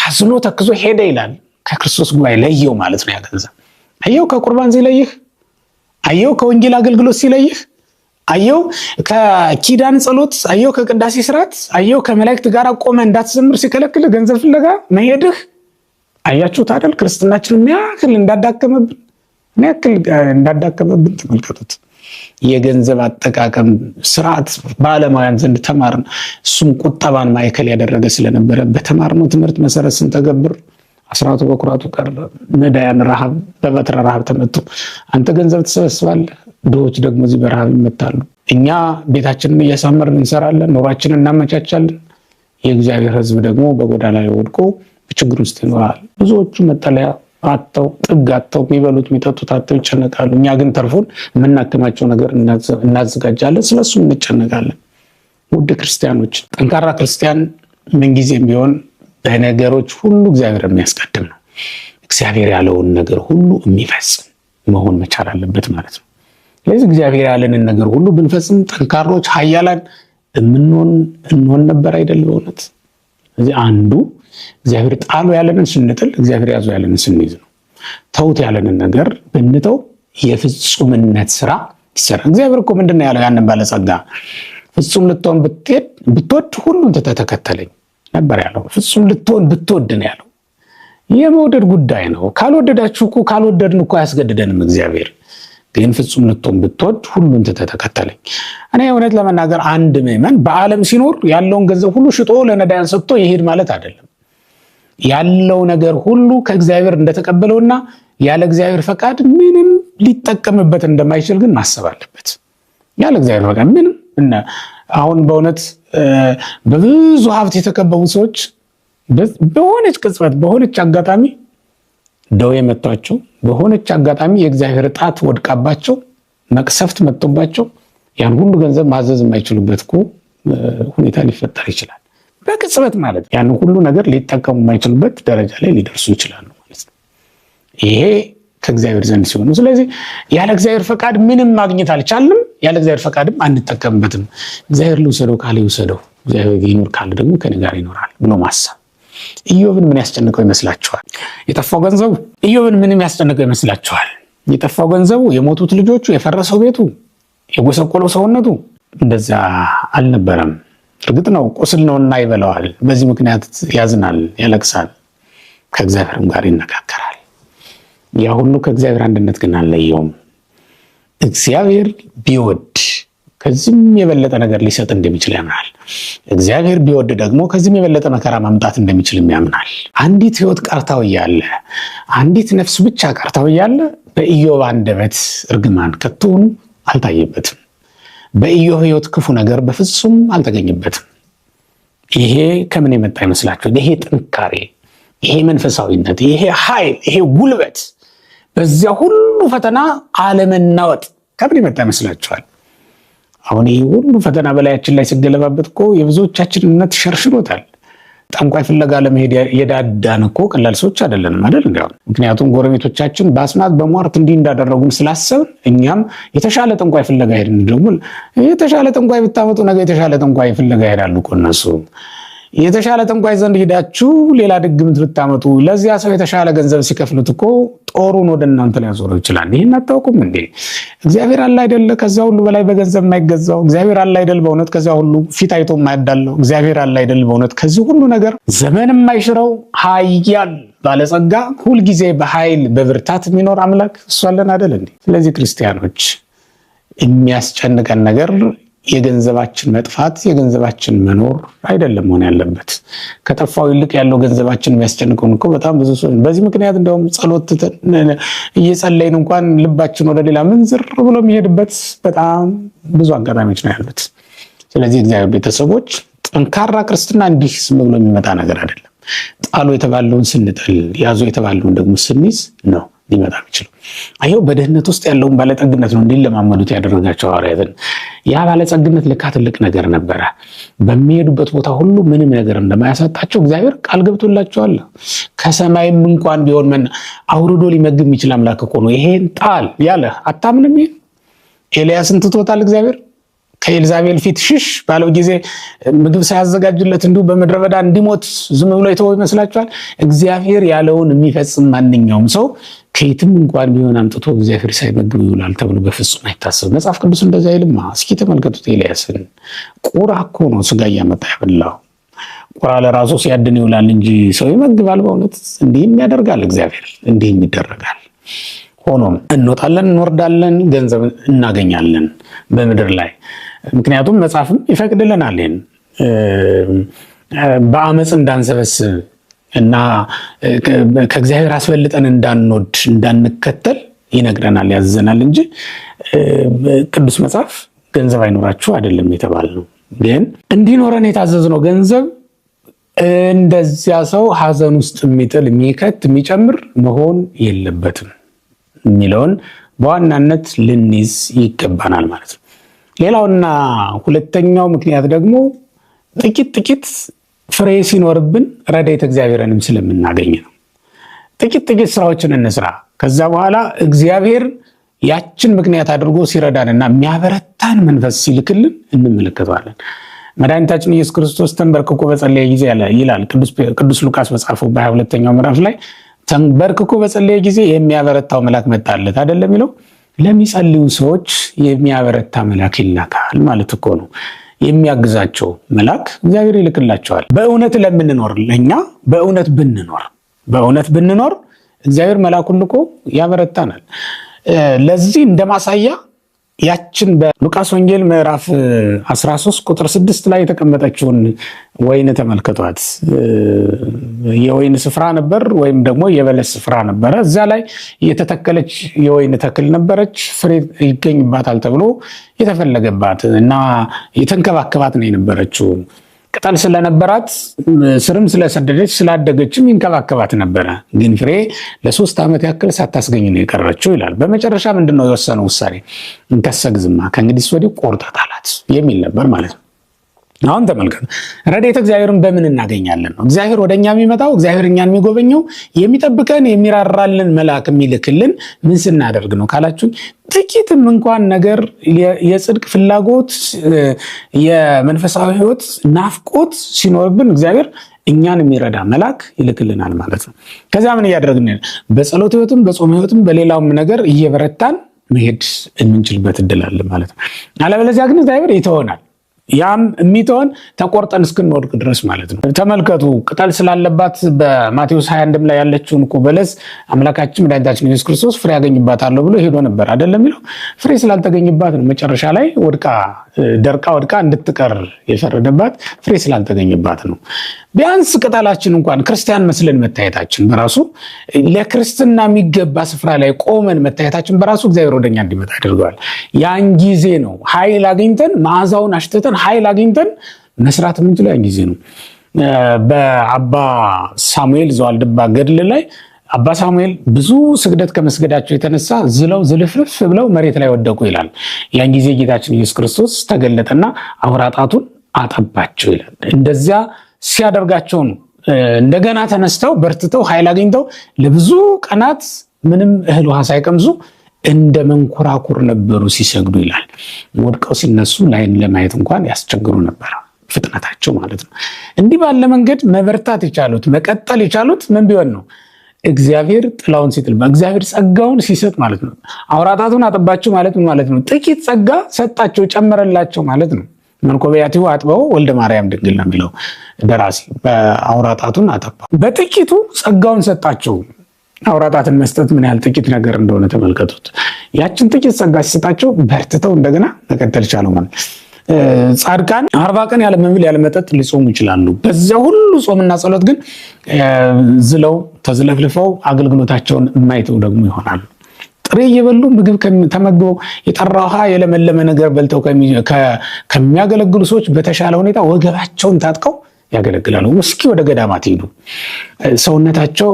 አዝኖ ተክዞ ሄደ ይላል። ከክርስቶስ ጉባኤ ለየው ማለት ነው ያ ገንዘብ። አየው ከቁርባን ሲለይህ፣ አየው ከወንጌል አገልግሎት ሲለይህ፣ አየው ከኪዳን ጸሎት፣ አየው ከቅዳሴ ስርዓት፣ አየው ከመላእክት ጋር ቆመ እንዳትዘምር ሲከለክል ገንዘብ ፍለጋ መሄድህ። አያችሁት አይደል ክርስትናችን ምን ያክል እንዳዳከመብን ተመልከቱት። የገንዘብ አጠቃቀም ስርዓት በዓለማውያን ዘንድ ተማርን። እሱም ቁጠባን ማዕከል ያደረገ ስለነበረ በተማርነው ትምህርት መሰረት ስንተገብር አስራቱ በኩራቱ ቀረ። ነዳያን ረሃብ በበትረ ረሃብ ተመቱ። አንተ ገንዘብ ትሰበስባለህ፣ ድሆች ደግሞ እዚህ በረሃብ ይመታሉ። እኛ ቤታችንን እያሳመርን እንሰራለን፣ ኑሯችንን እናመቻቻለን። የእግዚአብሔር ሕዝብ ደግሞ በጎዳና ላይ ወድቆ በችግር ውስጥ ይኖራል። ብዙዎቹ መጠለያ አጥተው ጥግ አጥተው የሚበሉት የሚጠጡት አጥተው ይጨነቃሉ። እኛ ግን ተርፎን የምናከማቸው ነገር እናዘጋጃለን፣ ስለሱም እንጨነቃለን። ውድ ክርስቲያኖች፣ ጠንካራ ክርስቲያን ምንጊዜም ቢሆን በነገሮች ሁሉ እግዚአብሔር የሚያስቀድም ነው። እግዚአብሔር ያለውን ነገር ሁሉ የሚፈጽም መሆን መቻል አለበት ማለት ነው። ስለዚህ እግዚአብሔር ያለንን ነገር ሁሉ ብንፈጽም ጠንካሮች፣ ኃያላን እንሆን ነበር አይደል? በእውነት ስለዚህ አንዱ እግዚአብሔር ጣሉ ያለንን ስንጥል፣ እግዚአብሔር ያዙ ያለንን ስንይዝ ነው። ተውት ያለንን ነገር ብንተው የፍጹምነት ስራ ይሰራል። እግዚአብሔር እኮ ምንድነው ያለው? ያንን ባለጸጋ ፍጹም ልትሆን ብትወድ ሁሉን ተከተለኝ ነበር ያለው። ፍጹም ልትሆን ብትወድ ነው ያለው። የመውደድ ጉዳይ ነው። ካልወደድን እኮ አያስገድደንም እግዚአብሔር። ግን ፍጹም ልትሆን ብትወድ ሁሉን ተከተለኝ። እኔ እውነት ለመናገር አንድ ምዕመን በዓለም ሲኖር ያለውን ገንዘብ ሁሉ ሽጦ ለነዳያን ሰጥቶ ይሄድ ማለት አይደለም። ያለው ነገር ሁሉ ከእግዚአብሔር እንደተቀበለውና ያለ እግዚአብሔር ፈቃድ ምንም ሊጠቀምበት እንደማይችል ግን ማሰብ አለበት። ያለ እግዚአብሔር ፈቃድ ምንም አሁን በእውነት በብዙ ሀብት የተከበቡ ሰዎች በሆነች ቅጽበት በሆነች አጋጣሚ ደዌ መቷቸው፣ በሆነች አጋጣሚ የእግዚአብሔር ጣት ወድቃባቸው መቅሰፍት መጥቶባቸው ያን ሁሉ ገንዘብ ማዘዝ የማይችሉበት እኮ ሁኔታ ሊፈጠር ይችላል። በቅጽበት ማለት ያን ሁሉ ነገር ሊጠቀሙ የማይችሉበት ደረጃ ላይ ሊደርሱ ይችላሉ ማለት ነው። ይሄ ከእግዚአብሔር ዘንድ ሲሆኑ፣ ስለዚህ ያለ እግዚአብሔር ፈቃድ ምንም ማግኘት አልቻልንም፣ ያለ እግዚአብሔር ፈቃድም አንጠቀምበትም። እግዚአብሔር ልውሰደው ካለ ይውሰደው፣ እግዚአብሔር ይኖር ካለ ደግሞ ከኔ ጋር ይኖራል ብሎ ማሰብ። ኢዮብን ምን ያስጨንቀው ይመስላችኋል? የጠፋው ገንዘቡ ኢዮብን ምንም ያስጨንቀው ይመስላችኋል? የጠፋው ገንዘቡ፣ የሞቱት ልጆቹ፣ የፈረሰው ቤቱ፣ የጎሰቆለው ሰውነቱ እንደዛ አልነበረም። እርግጥ ነው ቁስል ነውና ይበላዋል። በዚህ ምክንያት ያዝናል፣ ያለቅሳል፣ ከእግዚአብሔርም ጋር ይነጋገራል። ያ ሁሉ ከእግዚአብሔር አንድነት ግን አልለየውም። እግዚአብሔር ቢወድ ከዚህም የበለጠ ነገር ሊሰጥ እንደሚችል ያምናል። እግዚአብሔር ቢወድ ደግሞ ከዚህም የበለጠ መከራ ማምጣት እንደሚችልም ያምናል። አንዲት ሕይወት ቀርታው እያለ፣ አንዲት ነፍስ ብቻ ቀርታው እያለ በኢዮብ አንደበት እርግማን ከቶውኑ አልታየበትም። በኢዮብ ሕይወት ክፉ ነገር በፍጹም አልተገኘበትም። ይሄ ከምን የመጣ ይመስላችኋል? ይሄ ጥንካሬ፣ ይሄ መንፈሳዊነት፣ ይሄ ኃይል፣ ይሄ ጉልበት፣ በዚያ ሁሉ ፈተና አለመናወጥ ከምን የመጣ ይመስላችኋል? አሁን ይሄ ሁሉ ፈተና በላያችን ላይ ሲገለባበት እኮ የብዙዎቻችን እምነት ሸርሽሮታል። ጠንቋይ ፍለጋ ለመሄድ የዳዳን እኮ ቀላል ሰዎች አይደለንም አይደል? እንዲያውም ምክንያቱም ጎረቤቶቻችን በአስማት በሟርት እንዲህ እንዳደረጉን ስላሰብን እኛም የተሻለ ጠንቋይ ፍለጋ ሄድን። ደግሞ የተሻለ ጠንቋይ ብታመጡ ነገ የተሻለ ጠንቋይ ፍለጋ ሄዳሉ እኮ እነሱ። የተሻለ ጠንቋይ ዘንድ ሄዳችሁ ሌላ ድግምት ብታመጡ ለዚያ ሰው የተሻለ ገንዘብ ሲከፍሉት እኮ ጦሩን ወደ እናንተ ሊያዞረው ይችላል። ይህን አታውቁም እንዴ? እግዚአብሔር አለ አይደለ? ከዛ ሁሉ በላይ በገንዘብ የማይገዛው እግዚአብሔር አለ አይደል? በእውነት ከዛ ሁሉ ፊት አይቶ የማያዳለው እግዚአብሔር አለ አይደል? በእውነት ከዚህ ሁሉ ነገር ዘመን የማይሽረው ኃያል ባለጸጋ፣ ሁልጊዜ በኃይል በብርታት የሚኖር አምላክ እሱ አለን አይደል እንዴ? ስለዚህ ክርስቲያኖች የሚያስጨንቀን ነገር የገንዘባችን መጥፋት፣ የገንዘባችን መኖር አይደለም መሆን ያለበት። ከጠፋው ይልቅ ያለው ገንዘባችን የሚያስጨንቀውን እኮ በጣም ብዙ ሰው በዚህ ምክንያት እንደውም ጸሎት እየጸለይን እንኳን ልባችን ወደ ሌላ ምንዝር ብሎ የሚሄድበት በጣም ብዙ አጋጣሚዎች ነው ያሉት። ስለዚህ እግዚአብሔር ቤተሰቦች ጠንካራ ክርስትና እንዲህ ዝም ብሎ የሚመጣ ነገር አይደለም። ጣሉ የተባለውን ስንጥል፣ ያዙ የተባለውን ደግሞ ስንይዝ ነው ሊመጣ የሚችለው። አየው በድህነት ውስጥ ያለውን ባለጠግነት ነው እንዲለማመዱት ያደረጋቸው ሐዋርያትን። ያ ባለጸግነት ለካ ትልቅ ነገር ነበረ። በሚሄዱበት ቦታ ሁሉ ምንም ነገር እንደማያሳጣቸው እግዚአብሔር ቃል ገብቶላቸዋል። ከሰማይም እንኳን ቢሆን አውርዶ ሊመግብ የሚችል አምላክ እኮ ነው። ይሄን ጣል ያለ አታምንም? ይሄን ኤልያስን ትቶታል እግዚአብሔር። ከኤልዛቤል ፊት ሽሽ ባለው ጊዜ ምግብ ሳያዘጋጅለት እንዲሁ በምድረ በዳ እንዲሞት ዝም ብሎ የተወው ይመስላችኋል? እግዚአብሔር ያለውን የሚፈጽም ማንኛውም ሰው ከየትም እንኳን ቢሆን አምጥቶ እግዚአብሔር ሳይመግብ ይውላል ተብሎ በፍጹም አይታሰብም። መጽሐፍ ቅዱስ እንደዚያ አይልማ። እስኪ ተመልከቱት ኤልያስን። ቁራ እኮ ነው ስጋ እያመጣ ያበላው። ቁራ ለራሱ ሲያድን ይውላል እንጂ ሰው ይመግባል? በእውነት እንዲህም ያደርጋል እግዚአብሔር፣ እንዲህም ይደረጋል። ሆኖም እንወጣለን፣ እንወርዳለን፣ ገንዘብ እናገኛለን በምድር ላይ። ምክንያቱም መጽሐፍም ይፈቅድልናል ይሄን በአመፅ እንዳንሰበስብ እና ከእግዚአብሔር አስፈልጠን እንዳንወድ እንዳንከተል ይነግረናል፣ ያዘናል እንጂ ቅዱስ መጽሐፍ ገንዘብ አይኖራችሁ አይደለም የተባልነው። ግን እንዲኖረን የታዘዝነው ገንዘብ እንደዚያ ሰው ሐዘን ውስጥ የሚጥል የሚከት የሚጨምር መሆን የለበትም የሚለውን በዋናነት ልንይዝ ይገባናል ማለት ነው። ሌላውና ሁለተኛው ምክንያት ደግሞ ጥቂት ፍሬ ሲኖርብን ረድኤተ እግዚአብሔርንም ስለምናገኝ ነው። ጥቂት ስራዎችን እንስራ። ከዛ በኋላ እግዚአብሔር ያችን ምክንያት አድርጎ ሲረዳንና የሚያበረታን መንፈስ ሲልክልን እንመለከተዋለን። መድኃኒታችን ኢየሱስ ክርስቶስ ተንበርክኮ በጸለየ ጊዜ ይላል ቅዱስ ሉቃስ በጻፈው በ22ኛው ምዕራፍ ላይ ተንበርክኮ በጸለየ ጊዜ የሚያበረታው መልአክ መጣለት አይደለም የሚለው። ለሚጸልዩ ሰዎች የሚያበረታ መልአክ ይላካል ማለት እኮ ነው። የሚያግዛቸው መልአክ እግዚአብሔር ይልክላቸዋል። በእውነት ለምንኖር ለኛ በእውነት ብንኖር እግዚአብሔር መልአኩን ልኮ ያበረታናል። ለዚህ እንደማሳያ ያችን በሉቃስ ወንጌል ምዕራፍ 13 ቁጥር 6 ላይ የተቀመጠችውን ወይን ተመልከቷት። የወይን ስፍራ ነበር ወይም ደግሞ የበለስ ስፍራ ነበረ። እዛ ላይ የተተከለች የወይን ተክል ነበረች። ፍሬ ይገኝባታል ተብሎ የተፈለገባት እና የተንከባከባት ነው የነበረችው። ቅጠል ስለነበራት ስርም ስለሰደደች ስላደገችም ይንከባከባት ነበረ። ግን ፍሬ ለ3 ዓመት ያክል ሳታስገኝ ነው የቀረችው ይላል። በመጨረሻ ምንድነው የወሰነው ውሳኔ? እንከሰግዝማ ከእንግዲህ ወዲህ ቆርጣት አላት የሚል ነበር ማለት ነው። አሁን ተመልከቱ፣ ረድኤተ እግዚአብሔርን በምን እናገኛለን ነው? እግዚአብሔር ወደኛ የሚመጣው፣ እግዚአብሔር እኛን የሚጎበኘው፣ የሚጠብቀን፣ የሚራራልን መልአክ የሚልክልን ምን ስናደርግ ነው ካላችሁ፣ ጥቂትም እንኳን ነገር የጽድቅ ፍላጎት፣ የመንፈሳዊ ሕይወት ናፍቆት ሲኖርብን እግዚአብሔር እኛን የሚረዳ መልአክ ይልክልናል ማለት ነው። ከዛ ምን እያደረግን በጸሎት ሕይወትም በጾም ሕይወትም በሌላውም ነገር እየበረታን መሄድ የምንችልበት እድል አለ ማለት ነው። አለበለዚያ ግን እግዚአብሔር ይተወናል። ያም የሚተወን ተቆርጠን እስክንወድቅ ድረስ ማለት ነው። ተመልከቱ፣ ቅጠል ስላለባት በማቴዎስ 21 ላይ ያለችውን እኮ በለስ አምላካችን መድኃኒታችን ኢየሱስ ክርስቶስ ፍሬ ያገኝባታለሁ ብሎ ሄዶ ነበር አይደለም የሚለው። ፍሬ ስላልተገኝባት ነው መጨረሻ ላይ ደርቃ ወድቃ እንድትቀር የፈረደባት፣ ፍሬ ስላልተገኝባት ነው። ቢያንስ ቅጠላችን እንኳን ክርስቲያን መስለን መታየታችን በራሱ ለክርስትና የሚገባ ስፍራ ላይ ቆመን መታየታችን በራሱ እግዚአብሔር ወደኛ እንዲመጣ ያደርገዋል። ያን ጊዜ ነው ኃይል አግኝተን መዓዛውን አሽተተን ኃይል አግኝተን መስራት የምንችለው ያን ጊዜ ነው። በአባ ሳሙኤል ዘዋልድባ ገድል ላይ አባ ሳሙኤል ብዙ ስግደት ከመስገዳቸው የተነሳ ዝለው ዝልፍልፍ ብለው መሬት ላይ ወደቁ ይላል። ያን ጊዜ ጌታችን ኢየሱስ ክርስቶስ ተገለጠና አውራ ጣቱን አጠባቸው ይላል። እንደዚያ ሲያደርጋቸው ነው እንደገና ተነስተው በርትተው ኃይል አግኝተው ለብዙ ቀናት ምንም እህል ውሃ ሳይቀምሱ እንደ መንኮራኩር ነበሩ ሲሰግዱ ይላል። ወድቀው ሲነሱ ላይን ለማየት እንኳን ያስቸግሩ ነበር፣ ፍጥነታቸው ማለት ነው። እንዲህ ባለ መንገድ መበርታት የቻሉት መቀጠል የቻሉት ምን ቢሆን ነው? እግዚአብሔር ጥላውን ሲጥል፣ እግዚአብሔር ጸጋውን ሲሰጥ ማለት ነው። አውራጣቱን አጠባቸው ማለት ምን ማለት ነው? ጥቂት ጸጋ ሰጣቸው፣ ጨመረላቸው ማለት ነው። መንኮበያቲው አጥበው ወልደ ማርያም ድንግል ነው የሚለው ደራሲ። በአውራጣቱን አጠባ፣ በጥቂቱ ጸጋውን ሰጣቸው። አውራጣትን መስጠት ምን ያህል ጥቂት ነገር እንደሆነ ተመልከቱት። ያችን ጥቂት ጸጋ ሲሰጣቸው በርትተው እንደገና መቀጠል ቻለው ማለት። ጻድቃን 40 ቀን ያለ መብል ያለ መጠጥ ሊጾሙ ይችላሉ። በዚያ ሁሉ ጾምና ጸሎት ግን ዝለው ተዝለፍልፈው አገልግሎታቸውን የማይተው ደግሞ ይሆናሉ። ጥሬ እየበሉ ምግብ ተመግበው የጠራ ውሃ የለመለመ ነገር በልተው ከሚያገለግሉ ሰዎች በተሻለ ሁኔታ ወገባቸውን ታጥቀው ያገለግላሉ። እስኪ ወደ ገዳማት ሄዱ። ሰውነታቸው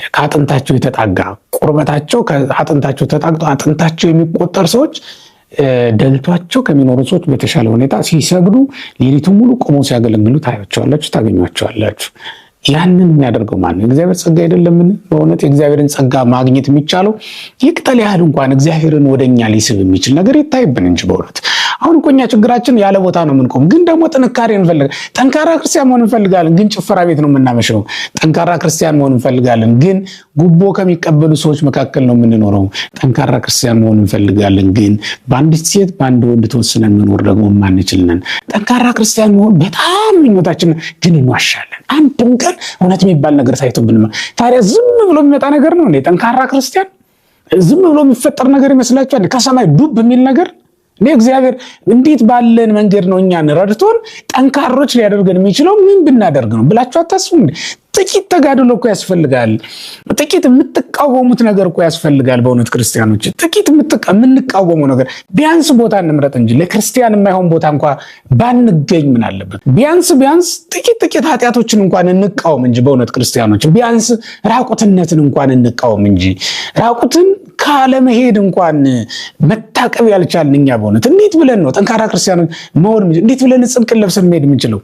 ከአጥንታቸው የተጣጋ ቁርበታቸው ከአጥንታቸው ተጣግቶ አጥንታቸው የሚቆጠር ሰዎች ደልቷቸው ከሚኖሩ ሰዎች በተሻለ ሁኔታ ሲሰግዱ ሌሊቱን ሙሉ ቆመው ሲያገለግሉ ታያቸዋላችሁ፣ ታገኟቸዋላችሁ። ያንን የሚያደርገው ማን ነው? እግዚአብሔር ጸጋ አይደለምን? በእውነት የእግዚአብሔርን ጸጋ ማግኘት የሚቻለው ይቅጠል ያህል እንኳን እግዚአብሔርን ወደኛ ሊስብ የሚችል ነገር ይታይብን እንጂ በእውነት አሁን እኮ እኛ ችግራችን ያለ ቦታ ነው የምንቆም። ግን ደግሞ ጥንካሬ እንፈልጋለን። ጠንካራ ክርስቲያን መሆን እንፈልጋለን፣ ግን ጭፈራ ቤት ነው የምናመሸው። ጠንካራ ክርስቲያን መሆን እንፈልጋለን፣ ግን ጉቦ ከሚቀበሉ ሰዎች መካከል ነው የምንኖረው። ጠንካራ ክርስቲያን መሆን እንፈልጋለን፣ ግን በአንዲት ሴት በአንድ ወንድ ተወስነን መኖር ደግሞ ማንችል ነን። ጠንካራ ክርስቲያን መሆን በጣም ምኞታችን፣ ግን እንዋሻለን። አንድም ቀን እውነት የሚባል ነገር ሳይቶብን ታዲያ ዝም ብሎ የሚመጣ ነገር ነው እንዴ? ጠንካራ ክርስቲያን ዝም ብሎ የሚፈጠር ነገር ይመስላችኋል? ከሰማይ ዱብ የሚል ነገር እግዚአብሔር እንዴት ባለን መንገድ ነው እኛን ረድቶን ጠንካሮች ሊያደርገን የሚችለው? ምን ብናደርግ ነው ብላችሁ አታስቡም? ጥቂት ተጋድሎ እኮ ያስፈልጋል። ጥቂት የምትቃወሙት ነገር እኮ ያስፈልጋል። በእውነት ክርስቲያኖች ጥቂት የምንቃወመው ነገር ቢያንስ ቦታ እንምረጥ እንጂ ለክርስቲያን የማይሆን ቦታ እንኳን ባንገኝ ምን አለበት? ቢያንስ ጥቂት ኃጢአቶችን እንኳን እንቃወም እንጂ በእውነት ክርስቲያኖች ቢያንስ ራቁትነትን እንኳን እንቃወም እንጂ ራቁትን ካለመሄድ እንኳን መታቀብ ያልቻልን እኛ በእውነት እንዴት ብለን ነው ጠንካራ ክርስቲያኖች መሆን? እንዴት ብለን ጽድቅን ለብሰን መሄድ የምንችለው?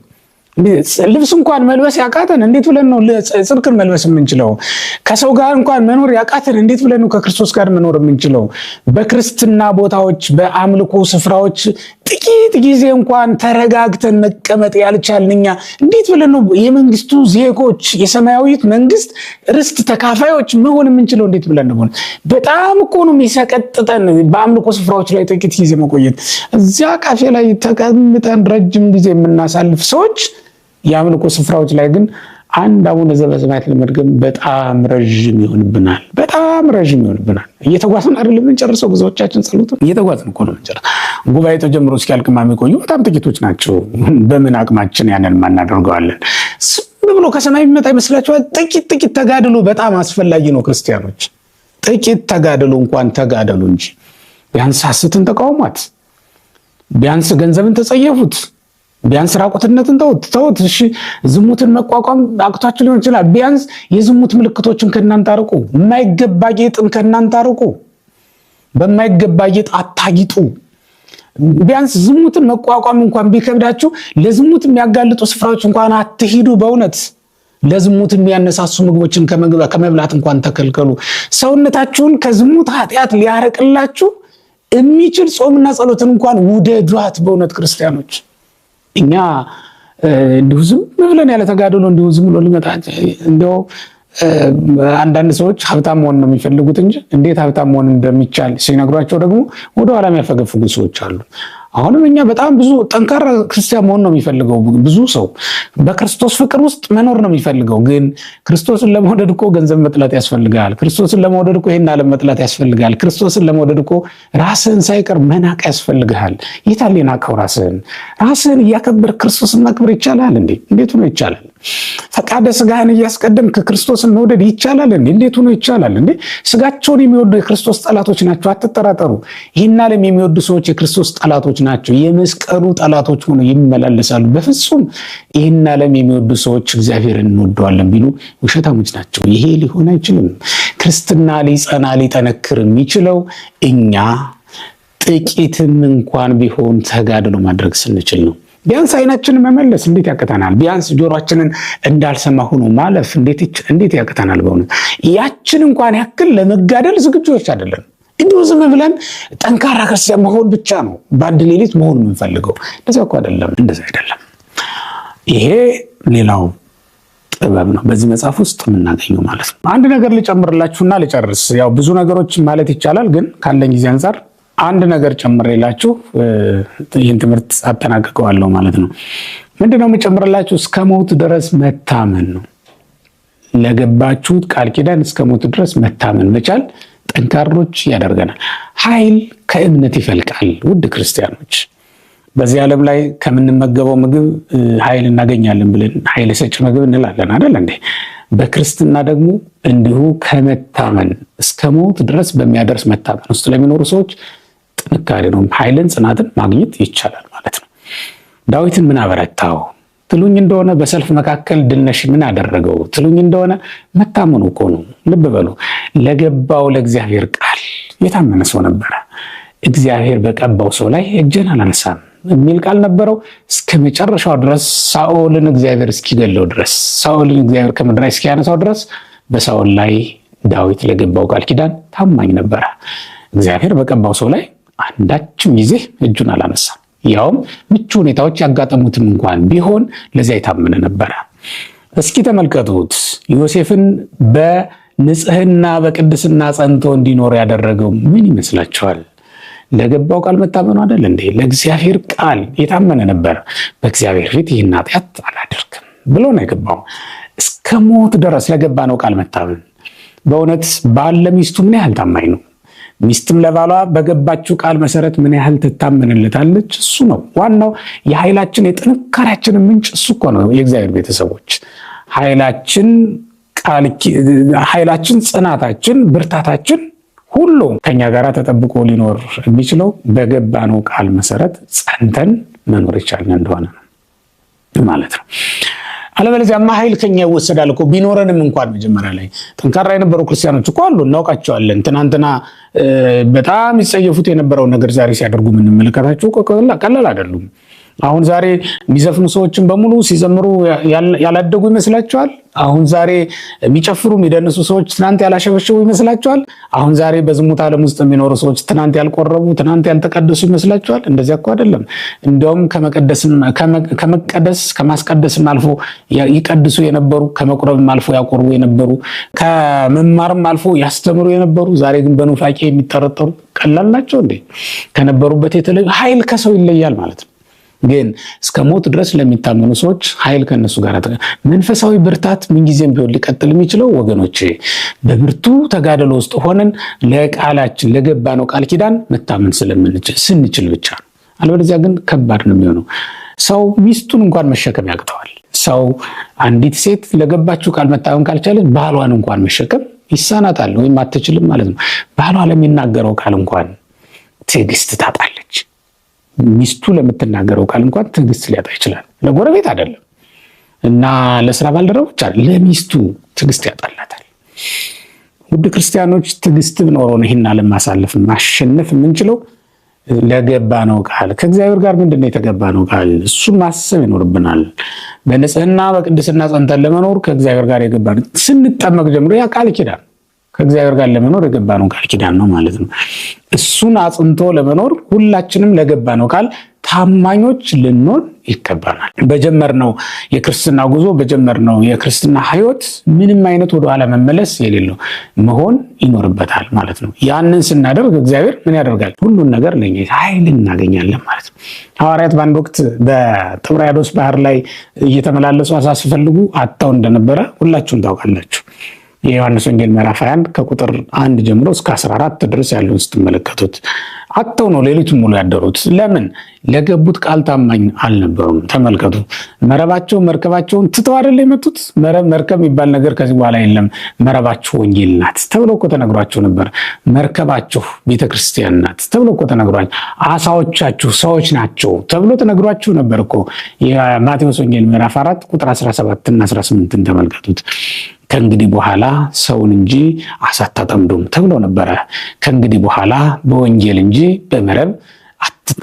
ልብስ እንኳን መልበስ ያቃተን እንዴት ብለን ነው ጽድቅን መልበስ የምንችለው? ከሰው ጋር እንኳን መኖር ያቃተን እንዴት ብለን ነው ከክርስቶስ ጋር መኖር የምንችለው? በክርስትና ቦታዎች በአምልኮ ስፍራዎች ጥቂት ጊዜ እንኳን ተረጋግተን መቀመጥ ያልቻልን እኛ እንዴት ብለን ነው የመንግስቱ ዜጎች የሰማያዊት መንግስት ርስት ተካፋዮች መሆን የምንችለው? እንዴት ብለን ነው? በጣም እኮ ነው የሚሰቀጥጠን በአምልኮ ስፍራዎች ላይ ጥቂት ጊዜ መቆየት። እዚያ ካፌ ላይ ተቀምጠን ረጅም ጊዜ የምናሳልፍ ሰዎች የአምልኮ ስፍራዎች ላይ ግን አንድ አቡነ ዘበሰማያት ለመድገም በጣም ረጅም ይሆንብናል። እየተጓዝን አይደለም የምንጨርሰው። ብዙዎቻችን ጸሎትን እየተጓዝን እኮ ነው የምንጨርሰው። ጉባኤ ተጀምሮ እስኪያልቅማ የሚቆዩ በጣም ጥቂቶች ናቸው። በምን አቅማችን ያንን ማናደርገዋለን? ዝም ብሎ ከሰማይ የሚመጣ ይመስላችኋል? ጥቂት ተጋድሎ በጣም አስፈላጊ ነው። ክርስቲያኖች ጥቂት ተጋድሎ እንኳን ተጋደሉ እንጂ ቢያንስ ሐሰትን ተቃውሟት፣ ቢያንስ ገንዘብን ተጸየፉት፣ ቢያንስ ራቁትነትን ተውት። እሺ ዝሙትን መቋቋም አቅቷችሁ ሊሆን ይችላል። ቢያንስ የዝሙት ምልክቶችን ከእናንተ አርቁ። የማይገባ ጌጥን ከእናንተ አርቁ። በማይገባ ጌጥ አታጊጡ። ቢያንስ ዝሙትን መቋቋም እንኳን ቢከብዳችሁ ለዝሙት የሚያጋልጡ ስፍራዎች እንኳን አትሂዱ። በእውነት ለዝሙት የሚያነሳሱ ምግቦችን ከመብላት እንኳን ተከልከሉ። ሰውነታችሁን ከዝሙት ኃጢአት ሊያርቅላችሁ የሚችል ጾምና ጸሎትን እንኳን ውደዷት። በእውነት ክርስቲያኖች እኛ እንዲሁ ዝም ብለን ያለ ተጋድሎ እንዲሁ ዝም ብሎ ሊመጣ እንደው አንዳንድ ሰዎች ሀብታም መሆን ነው የሚፈልጉት እንጂ እንዴት ሀብታም መሆን እንደሚቻል ሲነግሯቸው ደግሞ ወደኋላ የሚያፈገፍጉ ሰዎች አሉ። አሁንም እኛ በጣም ብዙ ጠንካራ ክርስቲያን መሆን ነው የሚፈልገው። ብዙ ሰው በክርስቶስ ፍቅር ውስጥ መኖር ነው የሚፈልገው። ግን ክርስቶስን ለመውደድ እኮ ገንዘብ መጥላት ያስፈልጋል። ክርስቶስን ለመውደድ እኮ ይሄን ዓለም መጥላት ያስፈልጋል። ክርስቶስን ለመውደድ እኮ ራስህን ሳይቀር መናቅ ያስፈልጋል። የታለ ናቀው? ራስህን እያከበር ክርስቶስን ማክበር ይቻላል እንዴ? እንዴት ሆኖ ይቻላል? ፈቃደ ስጋህን እያስቀደምክ ክርስቶስን መውደድ ይቻላል እንዴ? እንዴት ሆኖ ይቻላል እንዴ? ስጋቸውን የሚወዱ የክርስቶስ ጠላቶች ናቸው፣ አትጠራጠሩ። ይህን ዓለም የሚወዱ ሰዎች የክርስቶስ ጠላቶች ናቸው። የመስቀሉ ጠላቶች ሆነው ይመላለሳሉ። በፍጹም ይህን ዓለም የሚወዱ ሰዎች እግዚአብሔርን እንወደዋለን ቢሉ ውሸታሞች ናቸው። ይሄ ሊሆን አይችልም። ክርስትና ሊጸና ሊጠነክር የሚችለው እኛ ጥቂትም እንኳን ቢሆን ተጋድሎ ማድረግ ስንችል ነው። ቢያንስ አይናችንን መመለስ እንዴት ያቅተናል? ቢያንስ ጆሮአችንን እንዳልሰማ ሆኖ ማለፍ እንዴት ያቅተናል? በእውነት ያችን እንኳን ያክል ለመጋደል ዝግጁዎች አይደለም። እንዲሁ ዝም ብለን ጠንካራ ክርስቲያን መሆን ብቻ ነው በአንድ ሌሊት መሆን የምንፈልገው። እንደዛ እኮ አይደለም፣ እንደዛ አይደለም። ይሄ ሌላው ጥበብ ነው በዚህ መጽሐፍ ውስጥ የምናገኘው ማለት ነው። አንድ ነገር ልጨምርላችሁና ልጨርስ። ያው ብዙ ነገሮች ማለት ይቻላል፣ ግን ካለኝ ጊዜ አንፃር አንድ ነገር ጨምሬላችሁ ይህን ትምህርት አጠናቅቀዋለሁ ማለት ነው። ምንድነው የምጨምርላችሁ? እስከ ሞት ድረስ መታመን ነው። ለገባችሁት ቃል ኪዳን እስከ ሞት ድረስ መታመን መቻል ጠንካሮች ያደርገናል። ኃይል ከእምነት ይፈልቃል። ውድ ክርስቲያኖች በዚህ ዓለም ላይ ከምንመገበው ምግብ ኃይል እናገኛለን ብለን ኃይል ሰጭ ምግብ እንላለን አይደል እንዴ? በክርስትና ደግሞ እንዲሁ ከመታመን እስከ ሞት ድረስ በሚያደርስ መታመን ውስጥ ለሚኖሩ ሰዎች ጥንካሬ ነው፣ ኃይልን ጽናትን ማግኘት ይቻላል ማለት ነው። ዳዊትን ምን አበረታው ትሉኝ እንደሆነ በሰልፍ መካከል ድልነሽ ምን አደረገው ትሉኝ እንደሆነ መታመኑ እኮ ነው። ልብ በሉ፣ ለገባው ለእግዚአብሔር ቃል የታመነ ሰው ነበረ። እግዚአብሔር በቀባው ሰው ላይ እጄን አላነሳም የሚል ቃል ነበረው እስከ መጨረሻው ድረስ። ሳኦልን እግዚአብሔር እስኪገለው ድረስ፣ ሳኦልን እግዚአብሔር ከምድር ላይ እስኪያነሳው ድረስ በሳኦል ላይ ዳዊት ለገባው ቃል ኪዳን ታማኝ ነበረ። እግዚአብሔር በቀባው ሰው ላይ አንዳችም ጊዜ እጁን አላነሳም። ያውም ምቹ ሁኔታዎች ያጋጠሙትም እንኳን ቢሆን ለዚያ የታመነ ነበረ። እስኪ ተመልከቱት፣ ዮሴፍን በንጽህና በቅድስና ጸንቶ እንዲኖር ያደረገው ምን ይመስላችኋል? ለገባው ቃል መታመኑ አይደል እንዴ? ለእግዚአብሔር ቃል የታመነ ነበር። በእግዚአብሔር ፊት ይህን ኃጢአት አላደርግም ብሎ ነው የገባው። እስከ ሞት ድረስ ለገባ ነው ቃል መታመን። በእውነት ባል ለሚስቱ ምን ያህል ታማኝ ነው? ሚስትም ለባሏ በገባችው ቃል መሰረት ምን ያህል ትታመንለታለች? እሱ ነው ዋናው የኃይላችን የጥንካሬያችን ምንጭ። እሱ እኮ ነው የእግዚአብሔር ቤተሰቦች ኃይላችን፣ ጽናታችን፣ ብርታታችን ሁሉ ከኛ ጋር ተጠብቆ ሊኖር የሚችለው በገባነው ቃል መሰረት ጸንተን መኖር ይቻላል እንደሆነ ማለት ነው። አለበለዚያማ ኃይል ከኛ ይወሰዳል እኮ። ቢኖረንም እንኳን መጀመሪያ ላይ ጠንካራ የነበሩ ክርስቲያኖች እኮ አሉ፣ እናውቃቸዋለን። ትናንትና በጣም ይጸየፉት የነበረውን ነገር ዛሬ ሲያደርጉ የምንመለከታቸው ቀላል አይደሉም። አሁን ዛሬ የሚዘፍኑ ሰዎችን በሙሉ ሲዘምሩ ያላደጉ ይመስላቸዋል። አሁን ዛሬ የሚጨፍሩ የሚደንሱ ሰዎች ትናንት ያላሸበሸቡ ይመስላቸዋል። አሁን ዛሬ በዝሙት ዓለም ውስጥ የሚኖሩ ሰዎች ትናንት ያልቆረቡ ትናንት ያልተቀደሱ ይመስላቸዋል። እንደዚያ እኮ አይደለም። እንደውም ከማስቀደስም አልፎ ይቀድሱ የነበሩ፣ ከመቁረብም አልፎ ያቆርቡ የነበሩ፣ ከመማርም አልፎ ያስተምሩ የነበሩ ዛሬ ግን በኑፋቄ የሚጠረጠሩ ቀላል ናቸው እንዴ? ከነበሩበት የተለዩ ኃይል ከሰው ይለያል ማለት ነው። ግን እስከ ሞት ድረስ ለሚታመኑ ሰዎች ኃይል ከነሱ ጋር መንፈሳዊ ብርታት ምንጊዜም ቢሆን ሊቀጥል የሚችለው ወገኖቼ በብርቱ ተጋድሎ ውስጥ ሆነን ለቃላችን ለገባነው ቃል ኪዳን መታመን ስንችል ብቻ ነው። አለበለዚያ ግን ከባድ ነው የሚሆነው። ሰው ሚስቱን እንኳን መሸከም ያቅተዋል። ሰው አንዲት ሴት ለገባችው ቃል መታመን ካልቻለች ባሏን እንኳን መሸከም ይሳናታል ወይም አትችልም ማለት ነው። ባሏ ለሚናገረው ቃል እንኳን ትዕግስት ታጣለች። ሚስቱ ለምትናገረው ቃል እንኳን ትዕግስት ሊያጣ ይችላል። ለጎረቤት አይደለም እና ለስራ ባልደረቦች አይደለም፣ ለሚስቱ ትዕግስት ያጣላታል። ውድ ክርስቲያኖች ትዕግስት ኖሮን ይህን ዓለም ማሸነፍ የምንችለው ለገባ ነው ቃል ከእግዚአብሔር ጋር ምንድነው የተገባ ነው ቃል እሱን ማሰብ ይኖርብናል። በንጽህና በቅድስና ጸንተን ለመኖር ከእግዚአብሔር ጋር የገባ ነው። ስንጠመቅ ጀምሮ ያ ቃል ኪዳን ከእግዚአብሔር ጋር ለመኖር የገባ ነው ቃል ኪዳን ነው ማለት ነው። እሱን አጽንቶ ለመኖር ሁላችንም ለገባ ነው ቃል ታማኞች ልንሆን ይገባናል። በጀመርነው የክርስትና ጉዞ በጀመርነው የክርስትና ሕይወት ምንም አይነት ወደኋላ መመለስ የሌለው መሆን ይኖርበታል ማለት ነው። ያንን ስናደርግ እግዚአብሔር ምን ያደርጋል? ሁሉን ነገር ለኛ ኃይል እናገኛለን ማለት ነው። ሐዋርያት በአንድ ወቅት በጥብርያዶስ ባህር ላይ እየተመላለሱ አሳ ሲፈልጉ አጥተው እንደነበረ ሁላችሁም ታውቃላችሁ። የዮሐንስ ወንጌል ምዕራፍ 21 ከቁጥር 1 ጀምሮ እስከ 14 ድረስ ያለውን ስትመለከቱት አጥተው ነው ሌሊቱን ሙሉ ያደሩት። ለምን? ለገቡት ቃል ታማኝ አልነበሩም። ተመልከቱ። መርከባቸውን ትተው አይደል የመጡት? መርከብ የሚባል ነገር ከዚህ በኋላ የለም፣ መረባችሁ ወንጌል ናት ተብሎ እኮ ተነግሯቸው ነበር። መርከባችሁ ቤተክርስቲያን ናት ተብሎ እኮ ተነግሯቸው፣ አሳዎቻችሁ ሰዎች ናቸው ተብሎ ተነግሯቸው ነበር እኮ። የማቴዎስ ወንጌል ምዕራፍ 4 ቁጥር 17 እና 18 ተመልከቱት። ከእንግዲህ በኋላ ሰውን እንጂ አሳ አታጠምዱም ተብሎ ነበረ። ከእንግዲህ በኋላ በወንጌል እንጂ በመረብ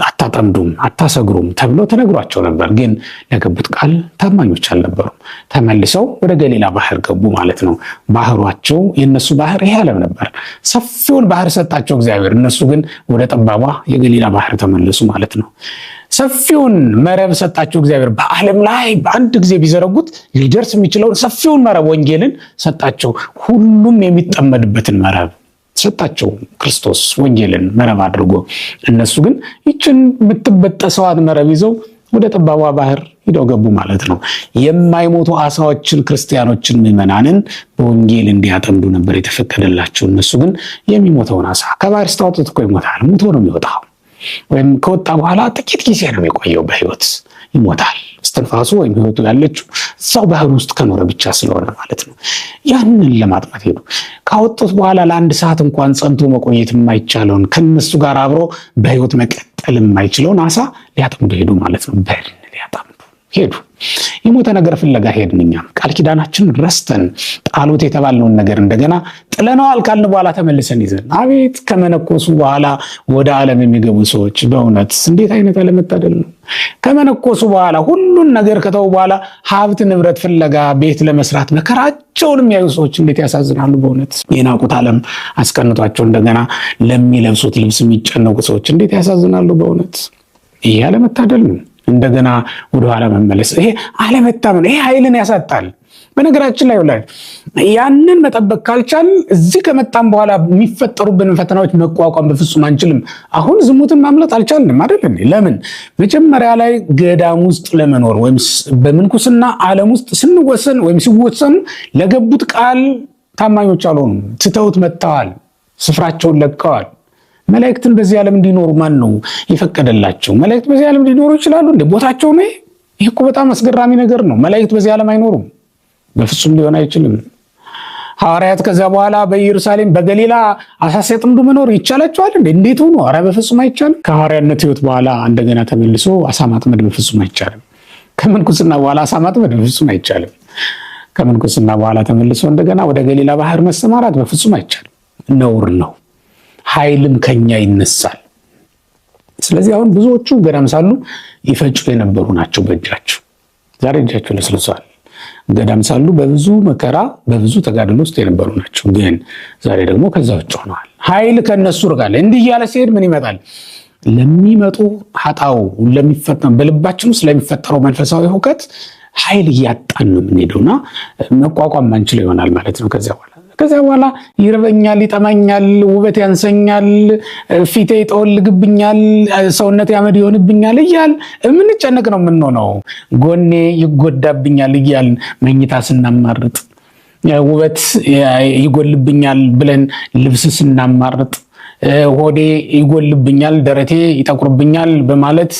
አታጠምዱም አታሰግሩም ተብሎ ተነግሯቸው ነበር። ግን ለገቡት ቃል ታማኞች አልነበሩም። ተመልሰው ወደ ገሊላ ባህር ገቡ ማለት ነው። ባህሯቸው የነሱ ባህር ይሄ ዓለም ነበር። ሰፊውን ባህር ሰጣቸው እግዚአብሔር። እነሱ ግን ወደ ጠባቧ የገሊላ ባህር ተመለሱ ማለት ነው። ሰፊውን መረብ ሰጣቸው እግዚአብሔር። በዓለም ላይ በአንድ ጊዜ ቢዘረጉት ሊደርስ የሚችለውን ሰፊውን መረብ ወንጌልን ሰጣቸው። ሁሉም የሚጠመድበትን መረብ ሰጣቸው ክርስቶስ ወንጌልን መረብ አድርጎ። እነሱ ግን ይችን የምትበጠሰዋት መረብ ይዘው ወደ ጠባቧ ባህር ሂደው ገቡ ማለት ነው። የማይሞቱ አሳዎችን ክርስቲያኖችን ምዕመናንን በወንጌል እንዲያጠምዱ ነበር የተፈቀደላቸው። እነሱ ግን የሚሞተውን አሳ ከባህር ስታወጡት እኮ ይሞታል፣ ሙቶ ነው የሚወጣው። ወይም ከወጣ በኋላ ጥቂት ጊዜ ነው የሚቆየው፣ በህይወት ይሞታል። እስትንፋሱ ወይም ህይወቱ ያለችው እዛው ባህር ውስጥ ከኖረ ብቻ ስለሆነ ማለት ነው። ያንን ለማጥመት ሄዱ። ካወጡት በኋላ ለአንድ ሰዓት እንኳን ጸንቶ መቆየት የማይቻለውን ከነሱ ጋር አብሮ በህይወት መቀጠል የማይችለውን አሳ ሊያጠምዱ ሄዱ ማለት ነው። በድን ሊያጠምዱ ሄዱ። የሞተ ነገር ፍለጋ ሄድን። እኛም ቃል ኪዳናችንን ረስተን ጣሉት የተባልነውን ነገር እንደገና ጥለነዋል ካልን በኋላ ተመልሰን ይዘን አቤት ከመነኮሱ በኋላ ወደ ዓለም የሚገቡ ሰዎች በእውነት እንዴት አይነት አለመታደል ነው። ከመነኮሱ በኋላ ሁሉን ነገር ከተው በኋላ ሀብት ንብረት ፍለጋ ቤት ለመስራት መከራቸውን የሚያዩ ሰዎች እንዴት ያሳዝናሉ። በእውነት የናቁት ዓለም አስቀንቷቸው እንደገና ለሚለብሱት ልብስ የሚጨነቁ ሰዎች እንዴት ያሳዝናሉ። በእውነት ይሄ አለመታደል ነው። እንደገና ወደ ኋላ መመለስ ይሄ አለመታመን፣ ይሄ ኃይልን ያሳጣል። በነገራችን ላይ ያንን መጠበቅ ካልቻል እዚህ ከመጣም በኋላ የሚፈጠሩብን ፈተናዎች መቋቋም በፍጹም አንችልም። አሁን ዝሙትን ማምለጥ አልቻልንም አይደል እንዴ? ለምን? መጀመሪያ ላይ ገዳም ውስጥ ለመኖር ወይም በምንኩስና ዓለም ውስጥ ስንወሰን ወይም ሲወሰኑ ለገቡት ቃል ታማኞች አልሆኑም። ትተውት መጥተዋል፣ ስፍራቸውን ለቀዋል። መላእክትን በዚህ ዓለም እንዲኖሩ ማን ነው የፈቀደላቸው? መላእክት በዚህ ዓለም እንዲኖሩ ይችላሉ እንዴ? ቦታቸው ነው? ይሄ እኮ በጣም አስገራሚ ነገር ነው። መላእክት በዚህ ዓለም አይኖሩም፣ በፍጹም ሊሆን አይችልም። ሐዋርያት ከዛ በኋላ በኢየሩሳሌም በገሊላ አሳ ሲያጠምዱ መኖር ይቻላቸዋል እንዴ? እንዴት ሆኖ? ኧረ በፍጹም አይቻልም። ከሐዋርያነት ሕይወት በኋላ እንደገና ተመልሶ አሳ ማጥመድ በፍጹም አይቻልም። ከምንኩስና በኋላ አሳ ማጥመድ በፍጹም አይቻልም። ከምንኩስና በኋላ ተመልሶ እንደገና ወደ ገሊላ ባህር መሰማራት በፍጹም አይቻልም። ነውር ነው። ኃይልም ከኛ ይነሳል። ስለዚህ አሁን ብዙዎቹ ገዳም ሳሉ ይፈጩ የነበሩ ናቸው በእጃቸው። ዛሬ እጃቸው ለስልሷል። ገዳም ሳሉ በብዙ መከራ በብዙ ተጋድሎ ውስጥ የነበሩ ናቸው። ግን ዛሬ ደግሞ ከዛ ውጭ ሆነዋል። ኃይል ከነሱ ርቃለ። እንዲህ እያለ ሲሄድ ምን ይመጣል? ለሚመጡ ኃጣው ለሚፈጠሩ በልባችን ውስጥ ለሚፈጠረው መንፈሳዊ ሁከት ኃይል እያጣን ነው የምንሄደውና መቋቋም ማንችል ይሆናል ማለት ነው። ከዚያ በኋላ ይርበኛል፣ ይጠማኛል፣ ውበት ያንሰኛል፣ ፊቴ ይጠወልግብኛል፣ ሰውነት ያመድ ይሆንብኛል እያል የምንጨነቅ ነው የምንሆነው። ጎኔ ይጎዳብኛል እያል መኝታ ስናማርጥ፣ ውበት ይጎልብኛል ብለን ልብስ ስናማርጥ፣ ሆዴ ይጎልብኛል፣ ደረቴ ይጠቁርብኛል በማለት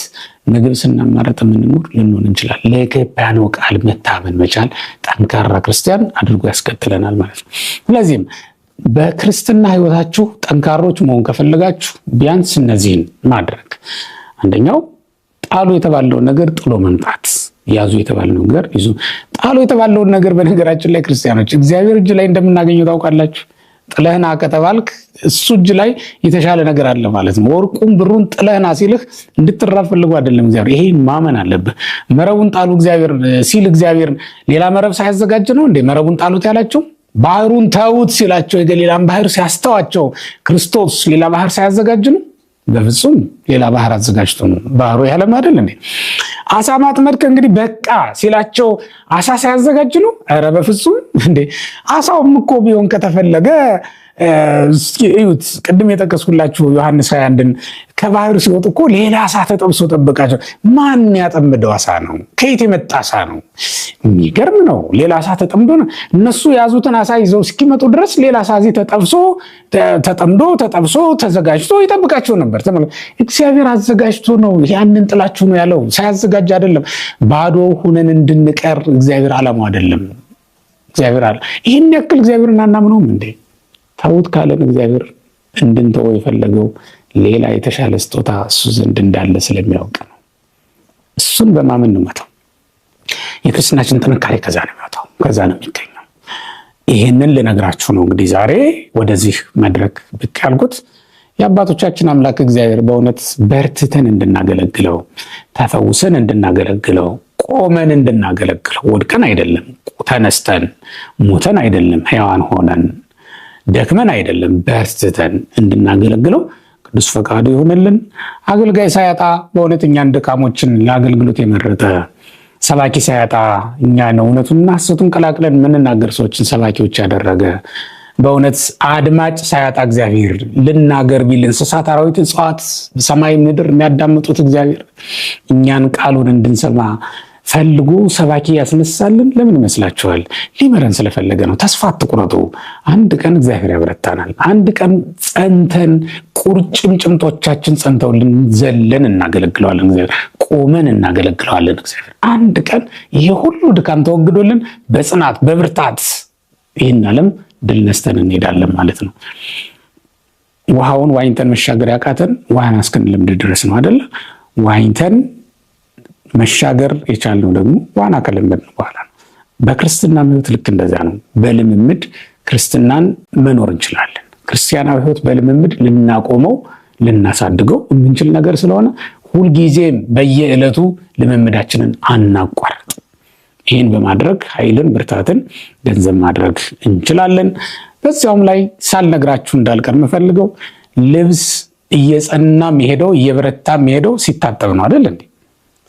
ምግብ ስናማረጥ የምንኖር ልንሆን እንችላለን። ለገባነው ቃል መታመን መቻል ጠንካራ ክርስቲያን አድርጎ ያስከትለናል ማለት ነው። ስለዚህም በክርስትና ሕይወታችሁ ጠንካሮች መሆን ከፈለጋችሁ ቢያንስ እነዚህን ማድረግ፣ አንደኛው ጣሉ የተባለውን ነገር ጥሎ መምጣት፣ ያዙ የተባለውን ነገር ይዙ። ጣሉ የተባለውን ነገር በነገራችን ላይ ክርስቲያኖች እግዚአብሔር እጅ ላይ እንደምናገኘው ታውቃላችሁ። ጥለህና ከተባልክ እሱ እጅ ላይ የተሻለ ነገር አለ ማለት ነው። ወርቁን ብሩን ጥለህና ሲልህ እንድትራብ ፈልጎ አይደለም እግዚአብሔር። ይሄ ማመን አለብህ። መረቡን ጣሉ እግዚአብሔር ሲል እግዚአብሔር ሌላ መረብ ሳያዘጋጅ ነው እንዴ መረቡን ጣሉት ያላቸው? ባህሩን ተዉት ሲላቸው የገሊላን ባህር ሲያስተዋቸው ክርስቶስ ሌላ ባህር ሳያዘጋጅ ነው? በፍጹም ሌላ ባህር አዘጋጅቶ ነው። ባህሩ ያለም አይደል እንዴ? አሳ ማጥመድ እንግዲህ በቃ ሲላቸው አሳ ሳያዘጋጅ ነው? ኧረ በፍጹም እንዴ! አሳውም እኮ ቢሆን ከተፈለገ እዩት፣ ቅድም የጠቀስኩላችሁ ዮሐንስ 21ን ከባህር ሲወጡ እኮ ሌላ አሳ ተጠብሶ ጠበቃቸው። ማን ያጠምደው አሳ ነው? ከየት የመጣ አሳ ነው? የሚገርም ነው። ሌላ አሳ ተጠምዶ ነው። እነሱ የያዙትን አሳ ይዘው እስኪመጡ ድረስ ሌላ አሳ እዚህ ተጠምዶ ተጠብሶ ተዘጋጅቶ ይጠብቃቸው ነበር። እግዚአብሔር አዘጋጅቶ ነው። ያንን ጥላችሁ ነው ያለው፣ ሳያዘጋጅ አይደለም። ባዶ ሁነን እንድንቀር እግዚአብሔር ዓላማው አይደለም። እግዚአብሔር አለ ይህን ያክል እግዚአብሔርን አናምነውም እንዴ? ተውት ካለን እግዚአብሔር እንድንተወው የፈለገው ሌላ የተሻለ ስጦታ እሱ ዘንድ እንዳለ ስለሚያውቅ ነው። እሱን በማመን ነው መተው። የክርስትናችን ጥንካሬ ከዛ ነው የሚወጣው፣ ከዛ ነው የሚገኘው። ይህንን ልነግራችሁ ነው እንግዲህ ዛሬ ወደዚህ መድረክ ብቅ ያልኩት። የአባቶቻችን አምላክ እግዚአብሔር በእውነት በርትተን እንድናገለግለው፣ ተፈውሰን እንድናገለግለው፣ ቆመን እንድናገለግለው፣ ወድቀን አይደለም፣ ተነስተን ሞተን አይደለም፣ ሕያዋን ሆነን ደክመን አይደለም፣ በርትተን እንድናገለግለው ቅዱስ ፈቃዱ ይሆንልን። አገልጋይ ሳያጣ በእውነት እኛን ድካሞችን ለአገልግሎት የመረጠ ሰባኪ ሳያጣ እኛን እውነቱንና ሐሰቱን ቀላቅለን የምንናገር ሰዎችን ሰባኪዎች ያደረገ በእውነት አድማጭ ሳያጣ እግዚአብሔር ልናገር ቢል እንስሳት፣ አራዊት፣ እጽዋት፣ ሰማይ ምድር የሚያዳምጡት እግዚአብሔር እኛን ቃሉን እንድንሰማ ፈልጉ ሰባኪ ያስነሳልን። ለምን ይመስላችኋል? ሊመረን ስለፈለገ ነው። ተስፋ አትቁረጡ። አንድ ቀን እግዚአብሔር ያበረታናል። አንድ ቀን ጸንተን ቁርጭምጭምቶቻችን ጸንተውልን ዘለን እናገለግለዋለን። እግዚአብሔር ቆመን እናገለግለዋለን። እግዚአብሔር አንድ ቀን ይሄ ሁሉ ድካም ተወግዶልን በጽናት በብርታት ይህን ዓለም ድል ነስተን እንሄዳለን ማለት ነው። ውሃውን ዋኝተን መሻገር ያቃተን ውሃን እስክንለምድ ድረስ ነው አይደለ? ዋኝተን መሻገር የቻልነው ደግሞ ዋና ከለመድን በኋላ ነው። በክርስትና ሕይወት ልክ እንደዛ ነው። በልምምድ ክርስትናን መኖር እንችላለን። ክርስቲያናዊ ሕይወት በልምምድ ልናቆመው ልናሳድገው የምንችል ነገር ስለሆነ ሁልጊዜም በየዕለቱ ልምምዳችንን አናቋርጥ። ይህን በማድረግ ኃይልን፣ ብርታትን ገንዘብ ማድረግ እንችላለን። በዚያውም ላይ ሳልነግራችሁ እንዳልቀር የምፈልገው ልብስ እየጸና የሚሄደው እየበረታ የሚሄደው ሲታጠብ ነው አይደል እንዴ?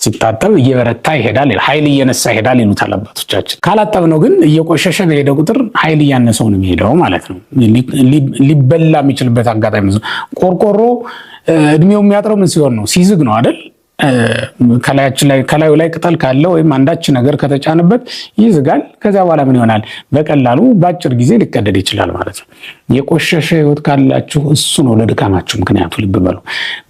ሲታጠብ እየበረታ ይሄዳል፣ ኃይል እየነሳ ይሄዳል ይሉታል አባቶቻችን። ካላጠብነው ግን እየቆሸሸ በሄደ ቁጥር ኃይል እያነሰው ነው የሚሄደው ማለት ነው። ሊበላ የሚችልበት አጋጣሚ ነው። ቆርቆሮ እድሜው የሚያጥረው ምን ሲሆን ነው? ሲዝግ ነው አይደል? ከላዩ ላይ ቅጠል ካለ ወይም አንዳች ነገር ከተጫነበት ይዝጋል። ከዚያ በኋላ ምን ይሆናል? በቀላሉ በአጭር ጊዜ ሊቀደድ ይችላል ማለት ነው። የቆሸሸ ሕይወት ካላችሁ እሱ ነው ለድካማችሁ ምክንያቱ። ልብ በሉ።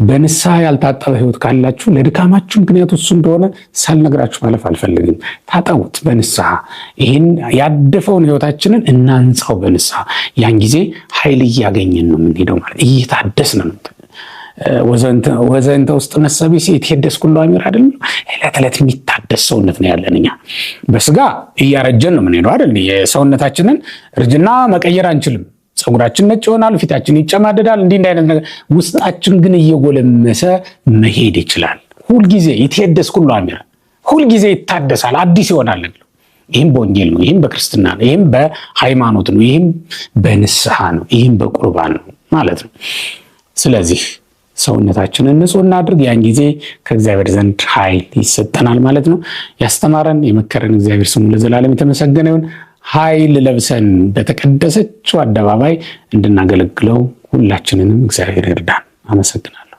በንስሐ ያልታጠበ ሕይወት ካላችሁ ለድካማችሁ ምክንያቱ እሱ እንደሆነ ሳልነግራችሁ ማለፍ አልፈልግም። ታጠቡት በንስሐ። ይህን ያደፈውን ሕይወታችንን እናንጻው በንስሐ። ያን ጊዜ ኃይል እያገኘን ነው የምንሄደው ማለት እየታደስን ነው። ወዘንተ ውስጥ ነሰቢሲ የተሄደስ ኩሉ አሚር አይደል? ዕለት ዕለት የሚታደስ ሰውነት ነው ያለን። እኛ በስጋ እያረጀን ነው የምንሄደው አይደል? የሰውነታችንን እርጅና መቀየር አንችልም። ፀጉራችን ነጭ ይሆናል፣ ፊታችን ይጨማደዳል፣ እንዲህ አይነት ነገር። ውስጣችን ግን እየጎለመሰ መሄድ ይችላል። ሁልጊዜ የተሄደስ ኩሉ አሚር፣ ሁልጊዜ ይታደሳል፣ አዲስ ይሆናል። ይህም በወንጌል ነው፣ ይህም በክርስትና ነው፣ ይህም በሃይማኖት ነው፣ ይህም በንስሐ ነው፣ ይህም በቁርባን ነው ማለት ነው። ስለዚህ ሰውነታችንን ንጹህ እናድርግ። ያን ጊዜ ከእግዚአብሔር ዘንድ ኃይል ይሰጠናል ማለት ነው። ያስተማረን የመከረን እግዚአብሔር ስሙ ለዘላለም የተመሰገነ ይሁን። ኃይል ለብሰን በተቀደሰችው አደባባይ እንድናገለግለው ሁላችንንም እግዚአብሔር ይርዳን። አመሰግናለሁ።